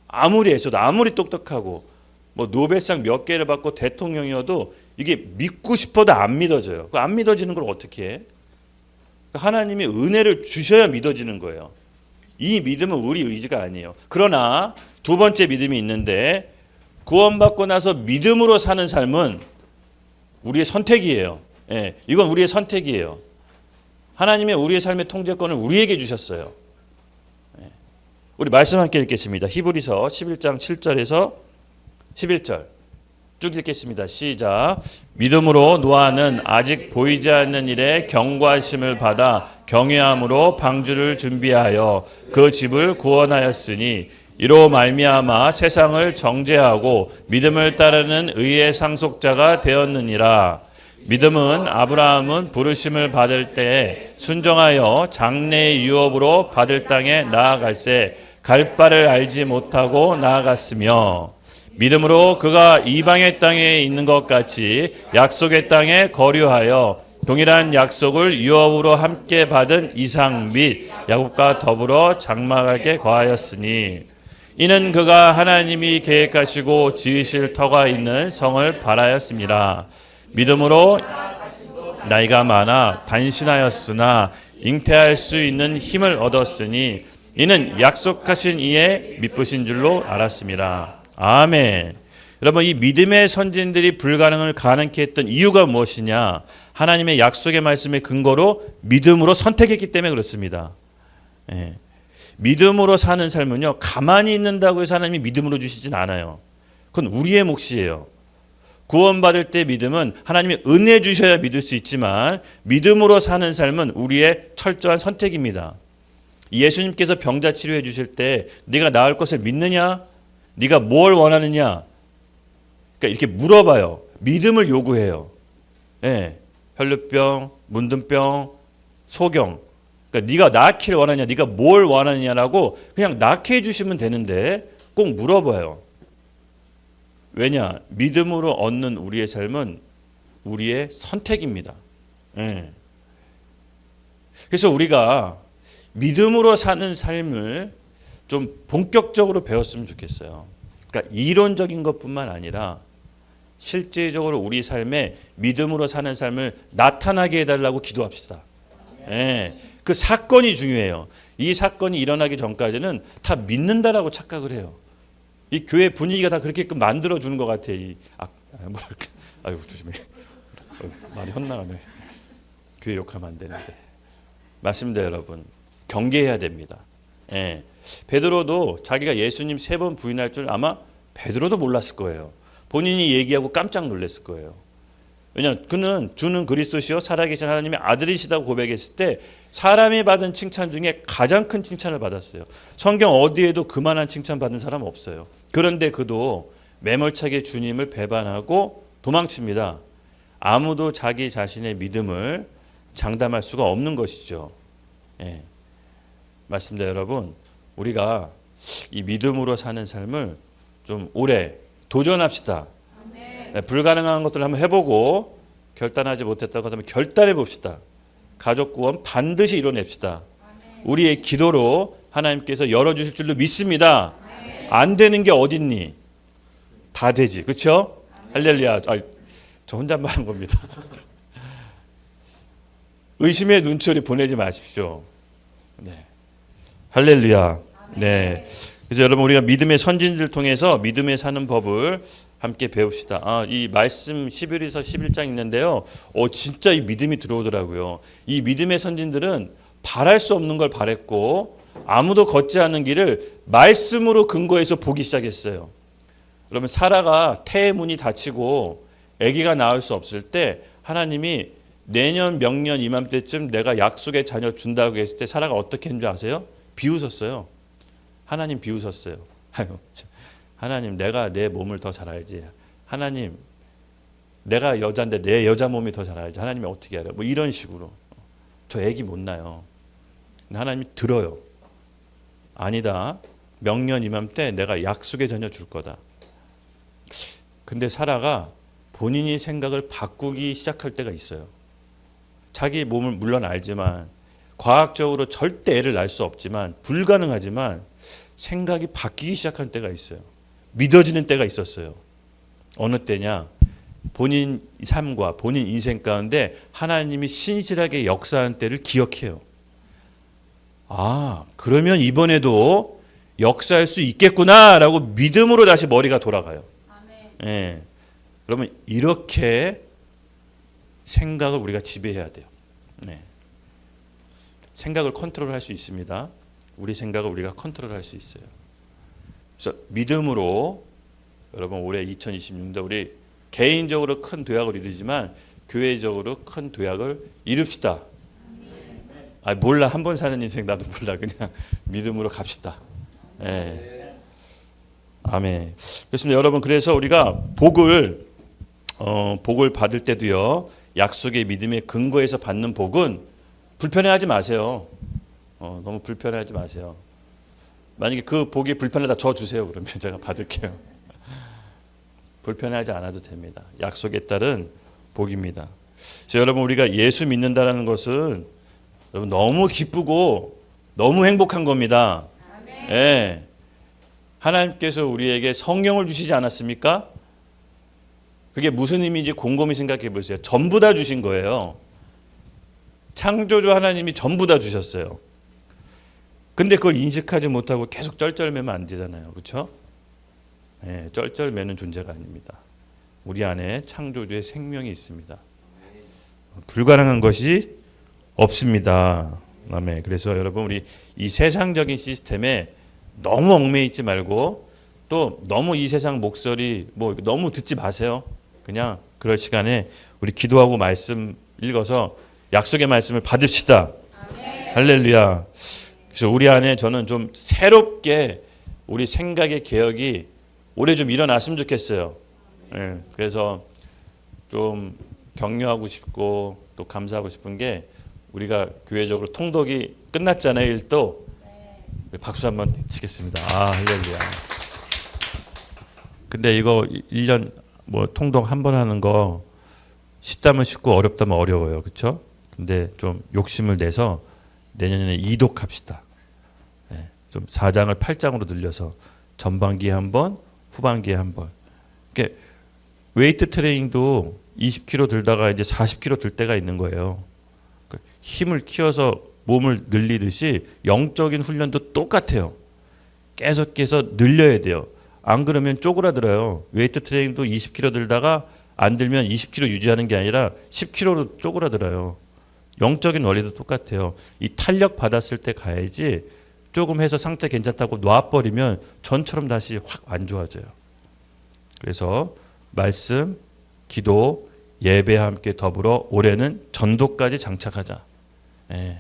아무리 애써도, 아무리 똑똑하고 뭐 노벨상 몇 개를 받고 대통령이어도 이게 믿고 싶어도 안 믿어져요. 안 믿어지는 걸 어떻게 해? 하나님이 은혜를 주셔야 믿어지는 거예요. 이 믿음은 우리 의지가 아니에요. 그러나 두 번째 믿음이 있는데, 구원받고 나서 믿음으로 사는 삶은 우리의 선택이에요. 이건 우리의 선택이에요. 하나님의 우리의 삶의 통제권을 우리에게 주셨어요. 우리 말씀 함께 읽겠습니다. 히브리서 11장 7절에서 11절 쭉 읽겠습니다. 시작. 믿음으로 노아는 아직 보이지 않는 일에 경과심을 받아 경외함으로 방주를 준비하여 그 집을 구원하였으니 이로 말미암아 세상을 정죄하고 믿음을 따르는 의의 상속자가 되었느니라. 믿음은 아브라함은 부르심을 받을 때에 순종하여 장래의 유업으로 받을 땅에 나아갈새 갈 바를 알지 못하고 나아갔으며, 믿음으로 그가 이방의 땅에 있는 것 같이 약속의 땅에 거류하여 동일한 약속을 유업으로 함께 받은 이삭 및 야곱과 더불어 장막하게 거하였으니, 이는 그가 하나님이 계획하시고 지으실 터가 있는 성을 바라였습니다. 믿음으로 나이가 많아 단신하였으나 잉태할 수 있는 힘을 얻었으니 이는 약속하신 이의 미쁘신 줄로 알았습니다. 아멘. 여러분, 이 믿음의 선진들이 불가능을 가능케 했던 이유가 무엇이냐? 하나님의 약속의 말씀의 근거로 믿음으로 선택했기 때문에 그렇습니다. 예. 믿음으로 사는 삶은요, 가만히 있는다고 해서 하나님이 믿음으로 주시진 않아요. 그건 우리의 몫이에요. 구원받을 때 믿음은 하나님이 은혜 주셔야 믿을 수 있지만 믿음으로 사는 삶은 우리의 철저한 선택입니다. 예수님께서 병자 치료해 주실 때 네가 나을 것을 믿느냐? 네가 뭘 원하느냐? 그러니까 이렇게 물어봐요. 믿음을 요구해요. 예. 혈루병, 문둥병, 소경. 그러니까 네가 낫기를 원하냐, 네가 뭘 원하느냐라고 그냥 낫게 해주시면 되는데 꼭 물어봐요. 왜냐? 믿음으로 얻는 우리의 삶은 우리의 선택입니다. 예. 그래서 우리가 믿음으로 사는 삶을 좀 본격적으로 배웠으면 좋겠어요. 그러니까 이론적인 것뿐만 아니라 실제적으로 우리 삶에 믿음으로 사는 삶을 나타나게 해달라고 기도합시다. 예. 그 사건이 중요해요. 이 사건이 일어나기 전까지는 다 믿는다라고 착각을 해요. 이 교회 분위기가 다 그렇게끔 만들어 주는 것 같아. 뭐랄까? 아유 조심해. 말이 헛나가네. 교회 욕하면 안 되는데. 맞습니다, 여러분. 경계해야 됩니다. 예. 베드로도 자기가 예수님 3번 부인할 줄 아마 베드로도 몰랐을 거예요. 본인이 얘기하고 깜짝 놀랐을 거예요. 왜냐하면 그는 주는 그리스도시요 살아계신 하나님의 아들이시다고 고백했을 때 사람이 받은 칭찬 중에 가장 큰 칭찬을 받았어요. 성경 어디에도 그만한 칭찬 받은 사람 없어요. 그런데 그도 매몰차게 주님을 배반하고 도망칩니다. 아무도 자기 자신의 믿음을 장담할 수가 없는 것이죠. 예. 맞습니다, 여러분. 우리가 이 믿음으로 사는 삶을 좀 오래 도전합시다. 네, 불가능한 것들을 한번 해보고 결단하지 못했다고 하면 결단해 봅시다. 가족 구원 반드시 이뤄냅시다. 우리의 기도로 하나님께서 열어주실 줄로 믿습니다. 안 되는 게 어딨니? 다 되지. 그렇죠? 할렐루야. 저 혼잣말 한 겁니다. 의심의 눈초리 보내지 마십시오. 네. 할렐루야. 네. 그래서 여러분 우리가 믿음의 선진들 통해서 믿음에 사는 법을 함께 배웁시다. 이 말씀 11에서 11장 있는데요. 진짜 이 믿음이 들어오더라고요. 이 믿음의 선진들은 바랄 수 없는 걸 바랬고 아무도 걷지 않는 길을 말씀으로 근거해서 보기 시작했어요. 그러면 사라가 태의 문이 닫히고 아기가 낳을 수 없을 때 하나님이 내년 명년 이맘때쯤 내가 약속의 자녀 준다고 했을 때 사라가 어떻게 했는지 아세요? 비웃었어요. 하나님 비웃었어요. 하나님 내가 내 몸을 더 잘 알지. 하나님 내가 여자인데 내 여자 몸이 더 잘 알지. 하나님이 어떻게 알아요? 뭐 이런 식으로. 저 애기 못 낳아요. 근데 하나님이 들어요. 아니다. 명년 이맘때 내가 약속의 자녀 줄 거다. 근데 사라가 본인이 생각을 바꾸기 시작할 때가 있어요. 자기 몸을 물론 알지만 과학적으로 절대 애를 낳을 수 없지만 불가능하지만 생각이 바뀌기 시작한 때가 있어요. 믿어지는 때가 있었어요. 어느 때냐? 본인 삶과 본인 인생 가운데 하나님이 신실하게 역사한 때를 기억해요. 그러면 이번에도 역사할 수 있겠구나라고 믿음으로 다시 머리가 돌아가요. 예. 그러면 이렇게 생각을 우리가 지배해야 돼요. 네. 생각을 컨트롤할 수 있습니다. 우리 생각을 우리가 컨트롤할 수 있어요. 그래서 믿음으로 여러분 올해 2026년 우리 개인적으로 큰 도약을 이루지만 교회적으로 큰 도약을 이룹시다. 몰라 한 번 사는 인생 나도 몰라 그냥 믿음으로 갑시다. 네. 아멘. 그렇습니다, 여러분. 그래서 우리가 복을 받을 때도요 약속의 믿음의 근거에서 받는 복은 불편해하지 마세요. 너무 불편해하지 마세요. 만약에 그 복이 불편하다 저 주세요. 그러면 제가 받을게요. 불편해하지 않아도 됩니다. 약속에 따른 복입니다. 그래서 여러분 우리가 예수 믿는다는 것은 여러분 너무 기쁘고 너무 행복한 겁니다. 예. 하나님께서 우리에게 성령을 주시지 않았습니까? 그게 무슨 의미인지 곰곰이 생각해 보세요. 전부 다 주신 거예요. 창조주 하나님이 전부 다 주셨어요. 근데 그걸 인식하지 못하고 계속 쩔쩔매면 안 되잖아요. 그렇죠? 네, 쩔쩔매는 존재가 아닙니다. 우리 안에 창조주의 생명이 있습니다. 불가능한 것이 없습니다. 아멘. 그래서 여러분 우리 이 세상적인 시스템에 너무 얽매여 있지 말고 또 너무 이 세상 목소리 뭐 너무 듣지 마세요. 그냥 그럴 시간에 우리 기도하고 말씀 읽어서 약속의 말씀을 받읍시다. 아멘. 할렐루야. 그래서 우리 안에 저는 좀 새롭게 우리 생각의 개혁이 올해 좀 일어났으면 좋겠어요. 네, 그래서 좀 격려하고 싶고 또 감사하고 싶은 게 우리가 교회적으로 통독이 끝났잖아요. 일도 박수 한번 치겠습니다. 아, 할렐루야. 근데 이거 1년 뭐 통독 한 번 하는 거 쉽다면 쉽고 어렵다면 어려워요. 그렇죠? 근데 좀 욕심을 내서 내년에 2독 합시다. 네, 좀 4장을 8장으로 늘려서 전반기에 한 번, 후반기에 한 번. 그러니까 웨이트 트레이닝도 20kg 들다가 이제 40kg 들 때가 있는 거예요. 그러니까 힘을 키워서 몸을 늘리듯이 영적인 훈련도 똑같아요. 계속해서 늘려야 돼요. 안 그러면 쪼그라들어요. 웨이트 트레이닝도 20kg 들다가 안 들면 20kg 유지하는 게 아니라 10kg로 쪼그라들어요. 영적인 원리도 똑같아요. 이 탄력 받았을 때 가야지 조금 해서 상태 괜찮다고 놔버리면 전처럼 다시 확 안 좋아져요. 그래서 말씀, 기도, 예배와 함께 더불어 올해는 전도까지 장착하자. 예.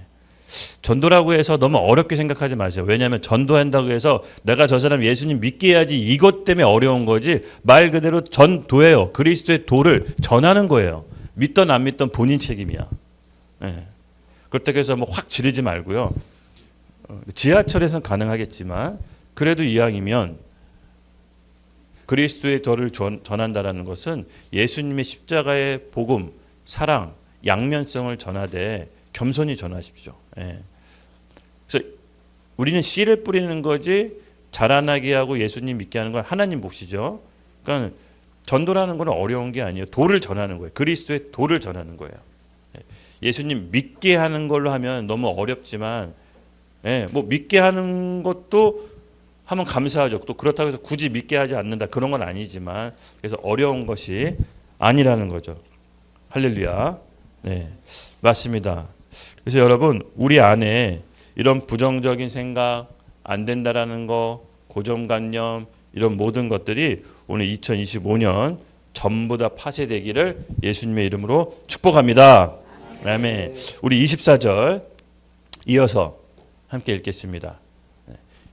전도라고 해서 너무 어렵게 생각하지 마세요. 왜냐하면 전도한다고 해서 내가 저 사람 예수님 믿게 해야지 이것 때문에 어려운 거지 말 그대로 전도예요. 그리스도의 도를 전하는 거예요. 믿던 안 믿던 본인 책임이야. 예. 그렇다고 해서 뭐 확 지르지 말고요. 지하철에서는 가능하겠지만 그래도 이왕이면 그리스도의 도를 전한다라는 것은 예수님의 십자가의 복음, 사랑, 양면성을 전하되 겸손히 전하십시오. 예. 그래서 우리는 씨를 뿌리는 거지 자라나게 하고 예수님 믿게 하는 건 하나님 몫이죠. 그러니까 전도라는 건 어려운 게 아니에요. 도를 전하는 거예요. 그리스도의 도를 전하는 거예요. 예수님 믿게 하는 걸로 하면 너무 어렵지만 예, 뭐 믿게 하는 것도 하면 감사하죠. 또 그렇다고 해서 굳이 믿게 하지 않는다 그런 건 아니지만 그래서 어려운 것이 아니라는 거죠. 할렐루야. 네, 맞습니다. 그래서 여러분 우리 안에 이런 부정적인 생각 안 된다라는 거 고정관념 이런 모든 것들이 오늘 2025년 전부 다 파쇄되기를 예수님의 이름으로 축복합니다. 아멘. 우리 24절 이어서 함께 읽겠습니다.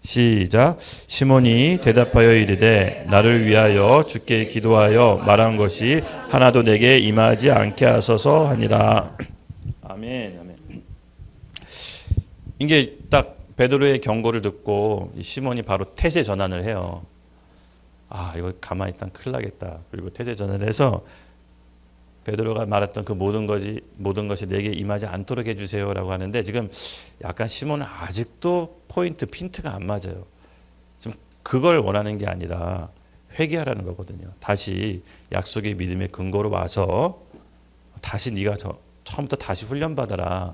시작. 시몬이 대답하여 이르되 나를 위하여 주께 기도하여 말한 것이 하나도 내게 임하지 않게 하소서 하니라. 아멘. 아멘. 이게 딱 베드로의 경고를 듣고 시몬이 바로 태세 전환을 해요. 아, 이거 가만히 있다면 큰일 나겠다. 그리고 태세 전환을 해서 베드로가 말했던 그 모든 것이 내게 임하지 않도록 해주세요라고 하는데 지금 약간 시몬은 아직도 포인트 핀트가 안 맞아요. 지금 그걸 원하는 게 아니라 회개하라는 거거든요. 다시 약속의 믿음의 근거로 와서 다시 네가 처음부터 다시 훈련 받아라.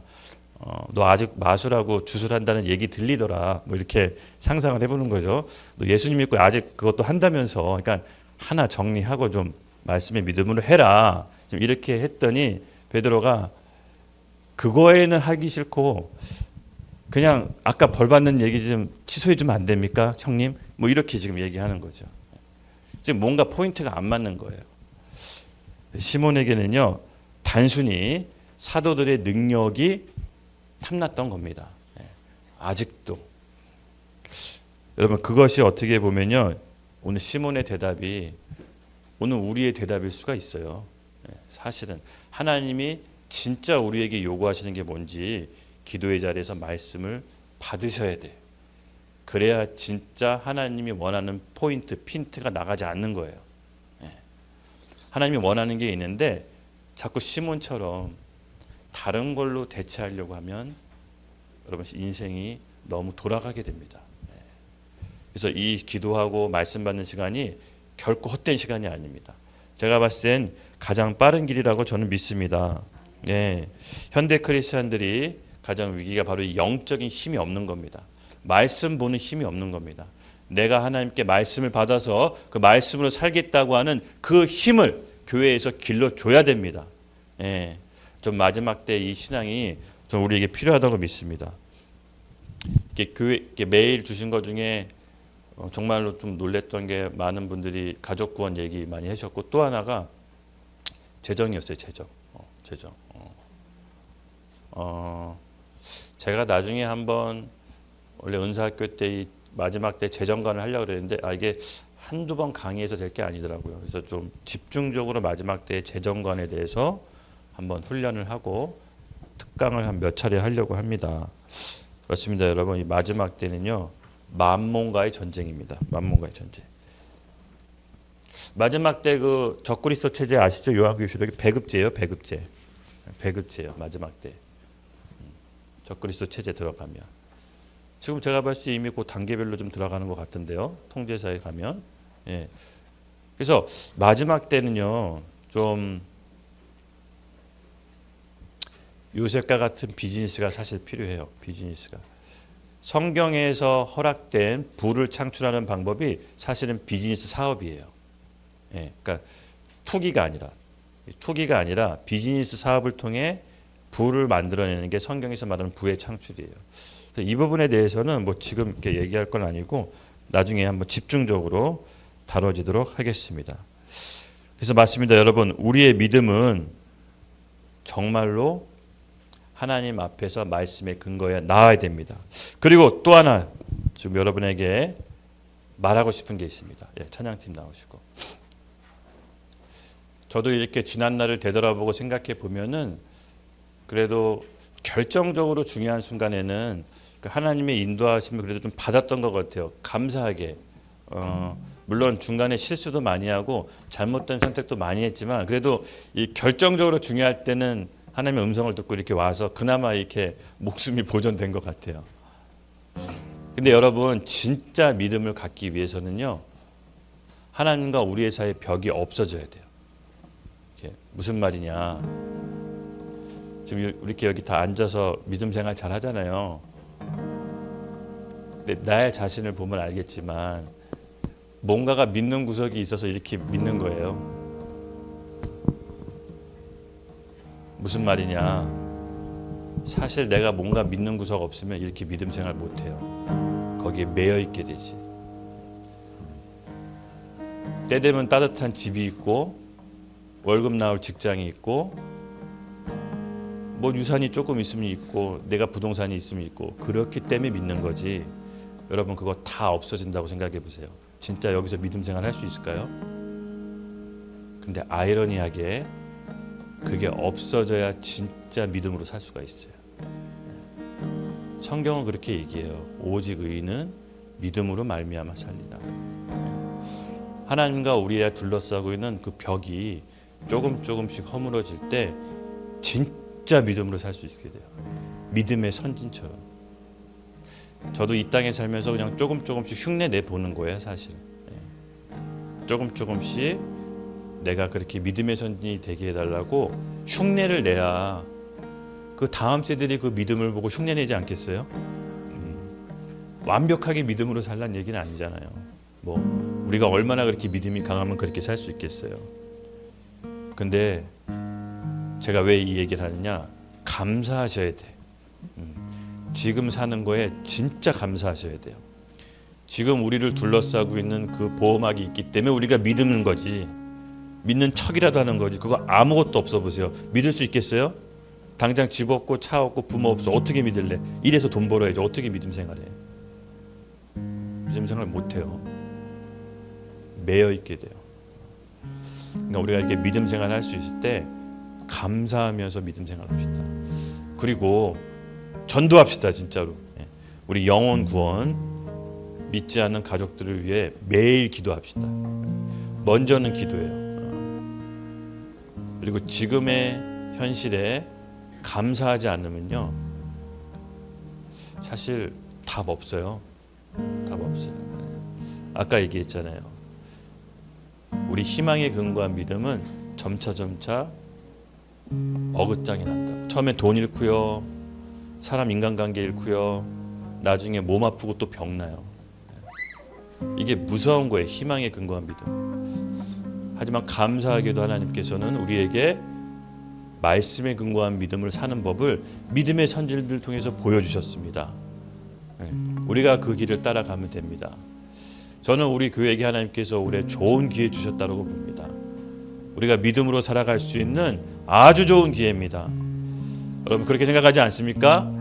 너 아직 마술하고 주술한다는 얘기 들리더라. 뭐 이렇게 상상을 해보는 거죠. 너 예수님 믿고 아직 그것도 한다면서, 그러니까 하나 정리하고 좀 말씀의 믿음으로 해라. 좀 이렇게 했더니 베드로가 그거에는 하기 싫고 그냥 아까 벌 받는 얘기 좀 취소해 주면 안 됩니까, 형님? 뭐 이렇게 지금 얘기하는 거죠. 지금 뭔가 포인트가 안 맞는 거예요. 시몬에게는요 단순히 사도들의 능력이 탐났던 겁니다. 아직도 여러분 그것이 어떻게 보면요 오늘 시몬의 대답이 오늘 우리의 대답일 수가 있어요. 사실은 하나님이 진짜 우리에게 요구하시는 게 뭔지 기도의 자리에서 말씀을 받으셔야 돼. 그래야 진짜 하나님이 원하는 포인트, 핀트가 나가지 않는 거예요. 하나님이 원하는 게 있는데 자꾸 시몬처럼 다른 걸로 대체하려고 하면 여러분 인생이 너무 돌아가게 됩니다. 그래서 이 기도하고 말씀 받는 시간이 결코 헛된 시간이 아닙니다. 제가 봤을 땐 가장 빠른 길이라고 저는 믿습니다. 네, 현대 크리스천들이 가장 위기가 바로 이 영적인 힘이 없는 겁니다. 말씀 보는 힘이 없는 겁니다. 내가 하나님께 말씀을 받아서 그 말씀으로 살겠다고 하는 그 힘을 교회에서 길러줘야 됩니다. 예, 좀 마지막 때 이 신앙이 좀 우리에게 필요하다고 믿습니다. 이렇게 교회 이렇게 매일 주신 것 중에 정말로 좀 놀랬던 게 많은 분들이 가족 구원 얘기 많이 하셨고 또 하나가 재정이었어요. 재정. 제가 나중에 한번 원래 은사학교 때 이 마지막 때 재정관을 하려고 그랬는데 이게 한두 번 강의해서 될 게 아니더라고요. 그래서 좀 집중적으로 마지막 때 재정관에 대해서 한번 훈련을 하고 특강을 한 몇 차례 하려고 합니다. 그렇습니다, 여러분. 이 마지막 때는요, 만몬과의 전쟁입니다. 만몬과의 전쟁. 마지막 때 그 적그리스도 체제 아시죠? 요한계시록에 배급제예요, 배급제예요. 마지막 때 적그리스도 체제 들어가면. 지금 제가 봤을 때 이미 그 단계별로 좀 들어가는 것 같은데요. 통제사에 가면. 예. 그래서 마지막 때는요. 좀 요셉과 같은 비즈니스가 사실 필요해요. 비즈니스가. 성경에서 허락된 부를 창출하는 방법이 사실은 비즈니스 사업이에요. 예. 그러니까 투기가 아니라 비즈니스 사업을 통해 부를 만들어내는 게 성경에서 말하는 부의 창출이에요. 이 부분에 대해서는 뭐 지금 이렇게 얘기할 건 아니고 나중에 한번 집중적으로 다뤄지도록 하겠습니다. 그래서 맞습니다, 여러분. 우리의 믿음은 정말로 하나님 앞에서 말씀에 근거해 나아야 됩니다. 그리고 또 하나 지금 여러분에게 말하고 싶은 게 있습니다. 예, 찬양팀 나오시고. 저도 이렇게 지난 날을 되돌아보고 생각해 보면은 그래도 결정적으로 중요한 순간에는 하나님의 인도하심을 그래도 좀 받았던 것 같아요. 감사하게. 물론 중간에 실수도 많이 하고 잘못된 선택도 많이 했지만 그래도 이 결정적으로 중요할 때는 하나님의 음성을 듣고 이렇게 와서 그나마 이렇게 목숨이 보존된 것 같아요. 근데 여러분 진짜 믿음을 갖기 위해서는요. 하나님과 우리의 사이에 벽이 없어져야 돼요. 이게 무슨 말이냐. 지금 이렇게 여기 다 앉아서 믿음 생활 잘 하잖아요. 근데 나의 자신을 보면 알겠지만 뭔가가 믿는 구석이 있어서 이렇게 믿는 거예요. 무슨 말이냐. 사실 내가 뭔가 믿는 구석 없으면 이렇게 믿음 생활 못해요. 거기에 매여 있게 되지. 때 되면 따뜻한 집이 있고 월급 나올 직장이 있고 뭐 유산이 조금 있으면 있고 내가 부동산이 있으면 있고 그렇기 때문에 믿는 거지. 여러분 그거 다 없어진다고 생각해 보세요. 진짜 여기서 믿음 생활 할 수 있을까요? 근데 아이러니하게 그게 없어져야 진짜 믿음으로 살 수가 있어요. 성경은 그렇게 얘기해요. 오직 의인은 믿음으로 말미암아 살리라. 하나님과 우리가 둘러싸고 있는 그 벽이 조금씩 허물어질 때 진짜 믿음으로 살 수 있게 돼요. 믿음의 선진처럼. 저도 이 땅에 살면서 그냥 조금씩 흉내 내보는 거예요, 사실. 조금씩 내가 그렇게 믿음의 선진이 되게 해달라고 흉내를 내야 그 다음 세대들이 그 믿음을 보고 흉내내지 않겠어요? 완벽하게 믿음으로 살란 얘기는 아니잖아요. 뭐 우리가 얼마나 그렇게 믿음이 강하면 그렇게 살 수 있겠어요. 근데 제가 왜 이 얘기를 하느냐? 감사하셔야 돼. 지금 사는 거에 진짜 감사하셔야 돼요. 지금 우리를 둘러싸고 있는 그 보호막이 있기 때문에 우리가 믿는 거지. 믿는 척이라도 하는 거지. 그거 아무것도 없어 보세요. 믿을 수 있겠어요? 당장 집 없고 차 없고 부모 없어. 어떻게 믿을래? 이래서 돈 벌어야지. 어떻게 믿음 생활해? 믿음 생활 못해요. 매여 있게 돼요. 그러니까 우리가 이렇게 믿음 생활 할 수 있을 때 감사하면서 믿음 생활 합시다. 그리고 전도합시다. 진짜로. 우리 영혼 구원 믿지 않는 가족들을 위해 매일 기도합시다. 먼저는 기도예요. 그리고 지금의 현실에 감사하지 않으면요, 사실 답 없어요. 답 없어요. 아까 얘기했잖아요. 우리 희망에 근거한 믿음은 점차 어긋장이 난다. 처음에 돈 잃고요, 사람 인간관계 잃고요, 나중에 몸 아프고 또 병나요. 이게 무서운 거예요. 희망에 근거한 믿음. 하지만 감사하게도 하나님께서는 우리에게 말씀에 근거한 믿음을 사는 법을 믿음의 선질들 통해서 보여주셨습니다. 우리가 그 길을 따라가면 됩니다. 저는 우리 교회에게 하나님께서 올해 좋은 기회 주셨다고 봅니다. 우리가 믿음으로 살아갈 수 있는 아주 좋은 기회입니다. 여러분 그렇게 생각하지 않습니까?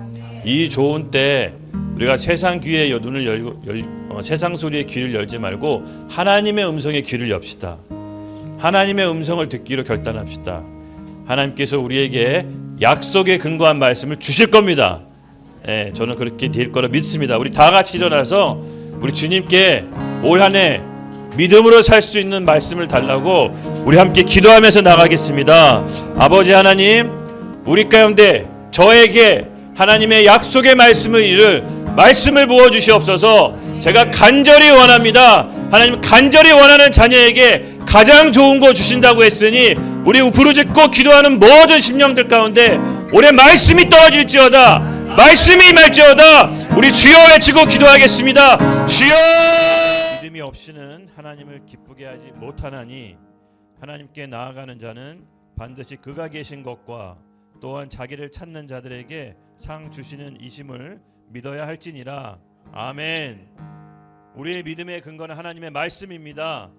이 좋은 때 우리가 세상 귀에 눈을 열고 세상 소리에 귀를 열지 말고 하나님의 음성에 귀를 엽시다. 하나님의 음성을 듣기로 결단합시다. 하나님께서 우리에게 약속에 근거한 말씀을 주실 겁니다. 저는 그렇게 될 거라 믿습니다. 우리 다 같이 일어나서 우리 주님께 올 한 해 믿음으로 살 수 있는 말씀을 달라고 우리 함께 기도하면서 나가겠습니다. 아버지 하나님, 우리 가운데 저에게 하나님의 약속의 말씀을 부어 주시옵소서. 제가 간절히 원합니다. 하나님, 간절히 원하는 자녀에게 가장 좋은 거 주신다고 했으니 우리 부르짖고 기도하는 모든 심령들 가운데 올해 말씀이 떨어질지어다, 말씀이 임할지어다. 우리 주여 외치고 기도하겠습니다. 주여. 믿음이 없이는 하나님을 기쁘게 하지 못하나니 하나님께 나아가는 자는 반드시 그가 계신 것과 또한 자기를 찾는 자들에게 상 주시는 이심을 믿어야 할지니라. 아멘. 우리의 믿음의 근거는 하나님의 말씀입니다.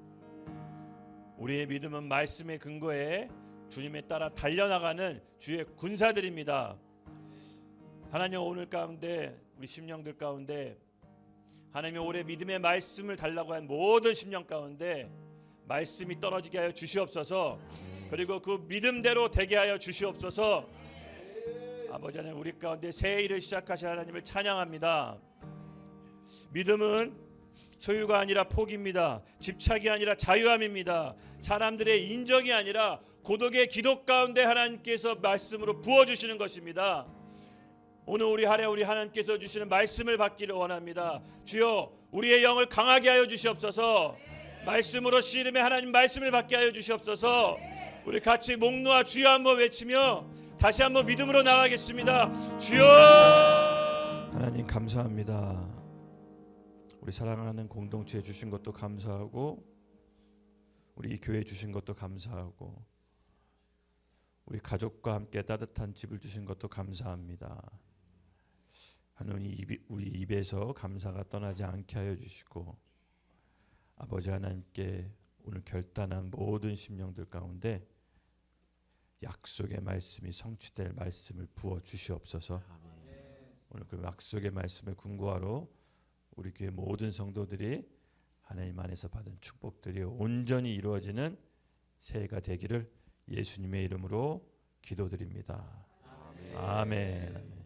우리의 믿음은 말씀의 근거에 주님에 따라 달려나가는 주의 군사들입니다. 하나님, 오늘 가운데 우리 심령들 가운데 하나님의 올해 믿음의 말씀을 달라고 한 모든 심령 가운데 말씀이 떨어지게 하여 주시옵소서. 그리고 그 믿음대로 되게 하여 주시옵소서. 아버지 하나님, 우리 가운데 새 일을 시작하신 하나님을 찬양합니다. 믿음은 소유가 아니라 포기입니다. 집착이 아니라 자유함입니다. 사람들의 인정이 아니라 고독의 기도 가운데 하나님께서 말씀으로 부어주시는 것입니다. 오늘 우리 하나님께서 주시는 말씀을 받기를 원합니다. 주여, 우리의 영을 강하게 하여 주시옵소서. 말씀으로 씨름의 하나님 말씀을 받게 하여 주시옵소서. 우리 같이 목 놓아 주여 한번 외치며 다시 한번 믿음으로 나가겠습니다. 주여. 하나님 감사합니다. 우리 사랑하는 공동체에 주신 것도 감사하고 우리 교회에 주신 것도 감사하고 우리 가족과 함께 따뜻한 집을 주신 것도 감사합니다. 하나님, 우리 입에서 감사가 떠나지 않게 하여 주시고 아버지 하나님께 오늘 결단한 모든 심령들 가운데 약속의 말씀이 성취될 말씀을 부어 주시옵소서. 오늘 그 약속의 말씀을 근거하러 우리 교회 모든 성도들이 하나님 안에서 받은 축복들이 온전히 이루어지는 새해가 되기를 예수님의 이름으로 기도드립니다. 아멘.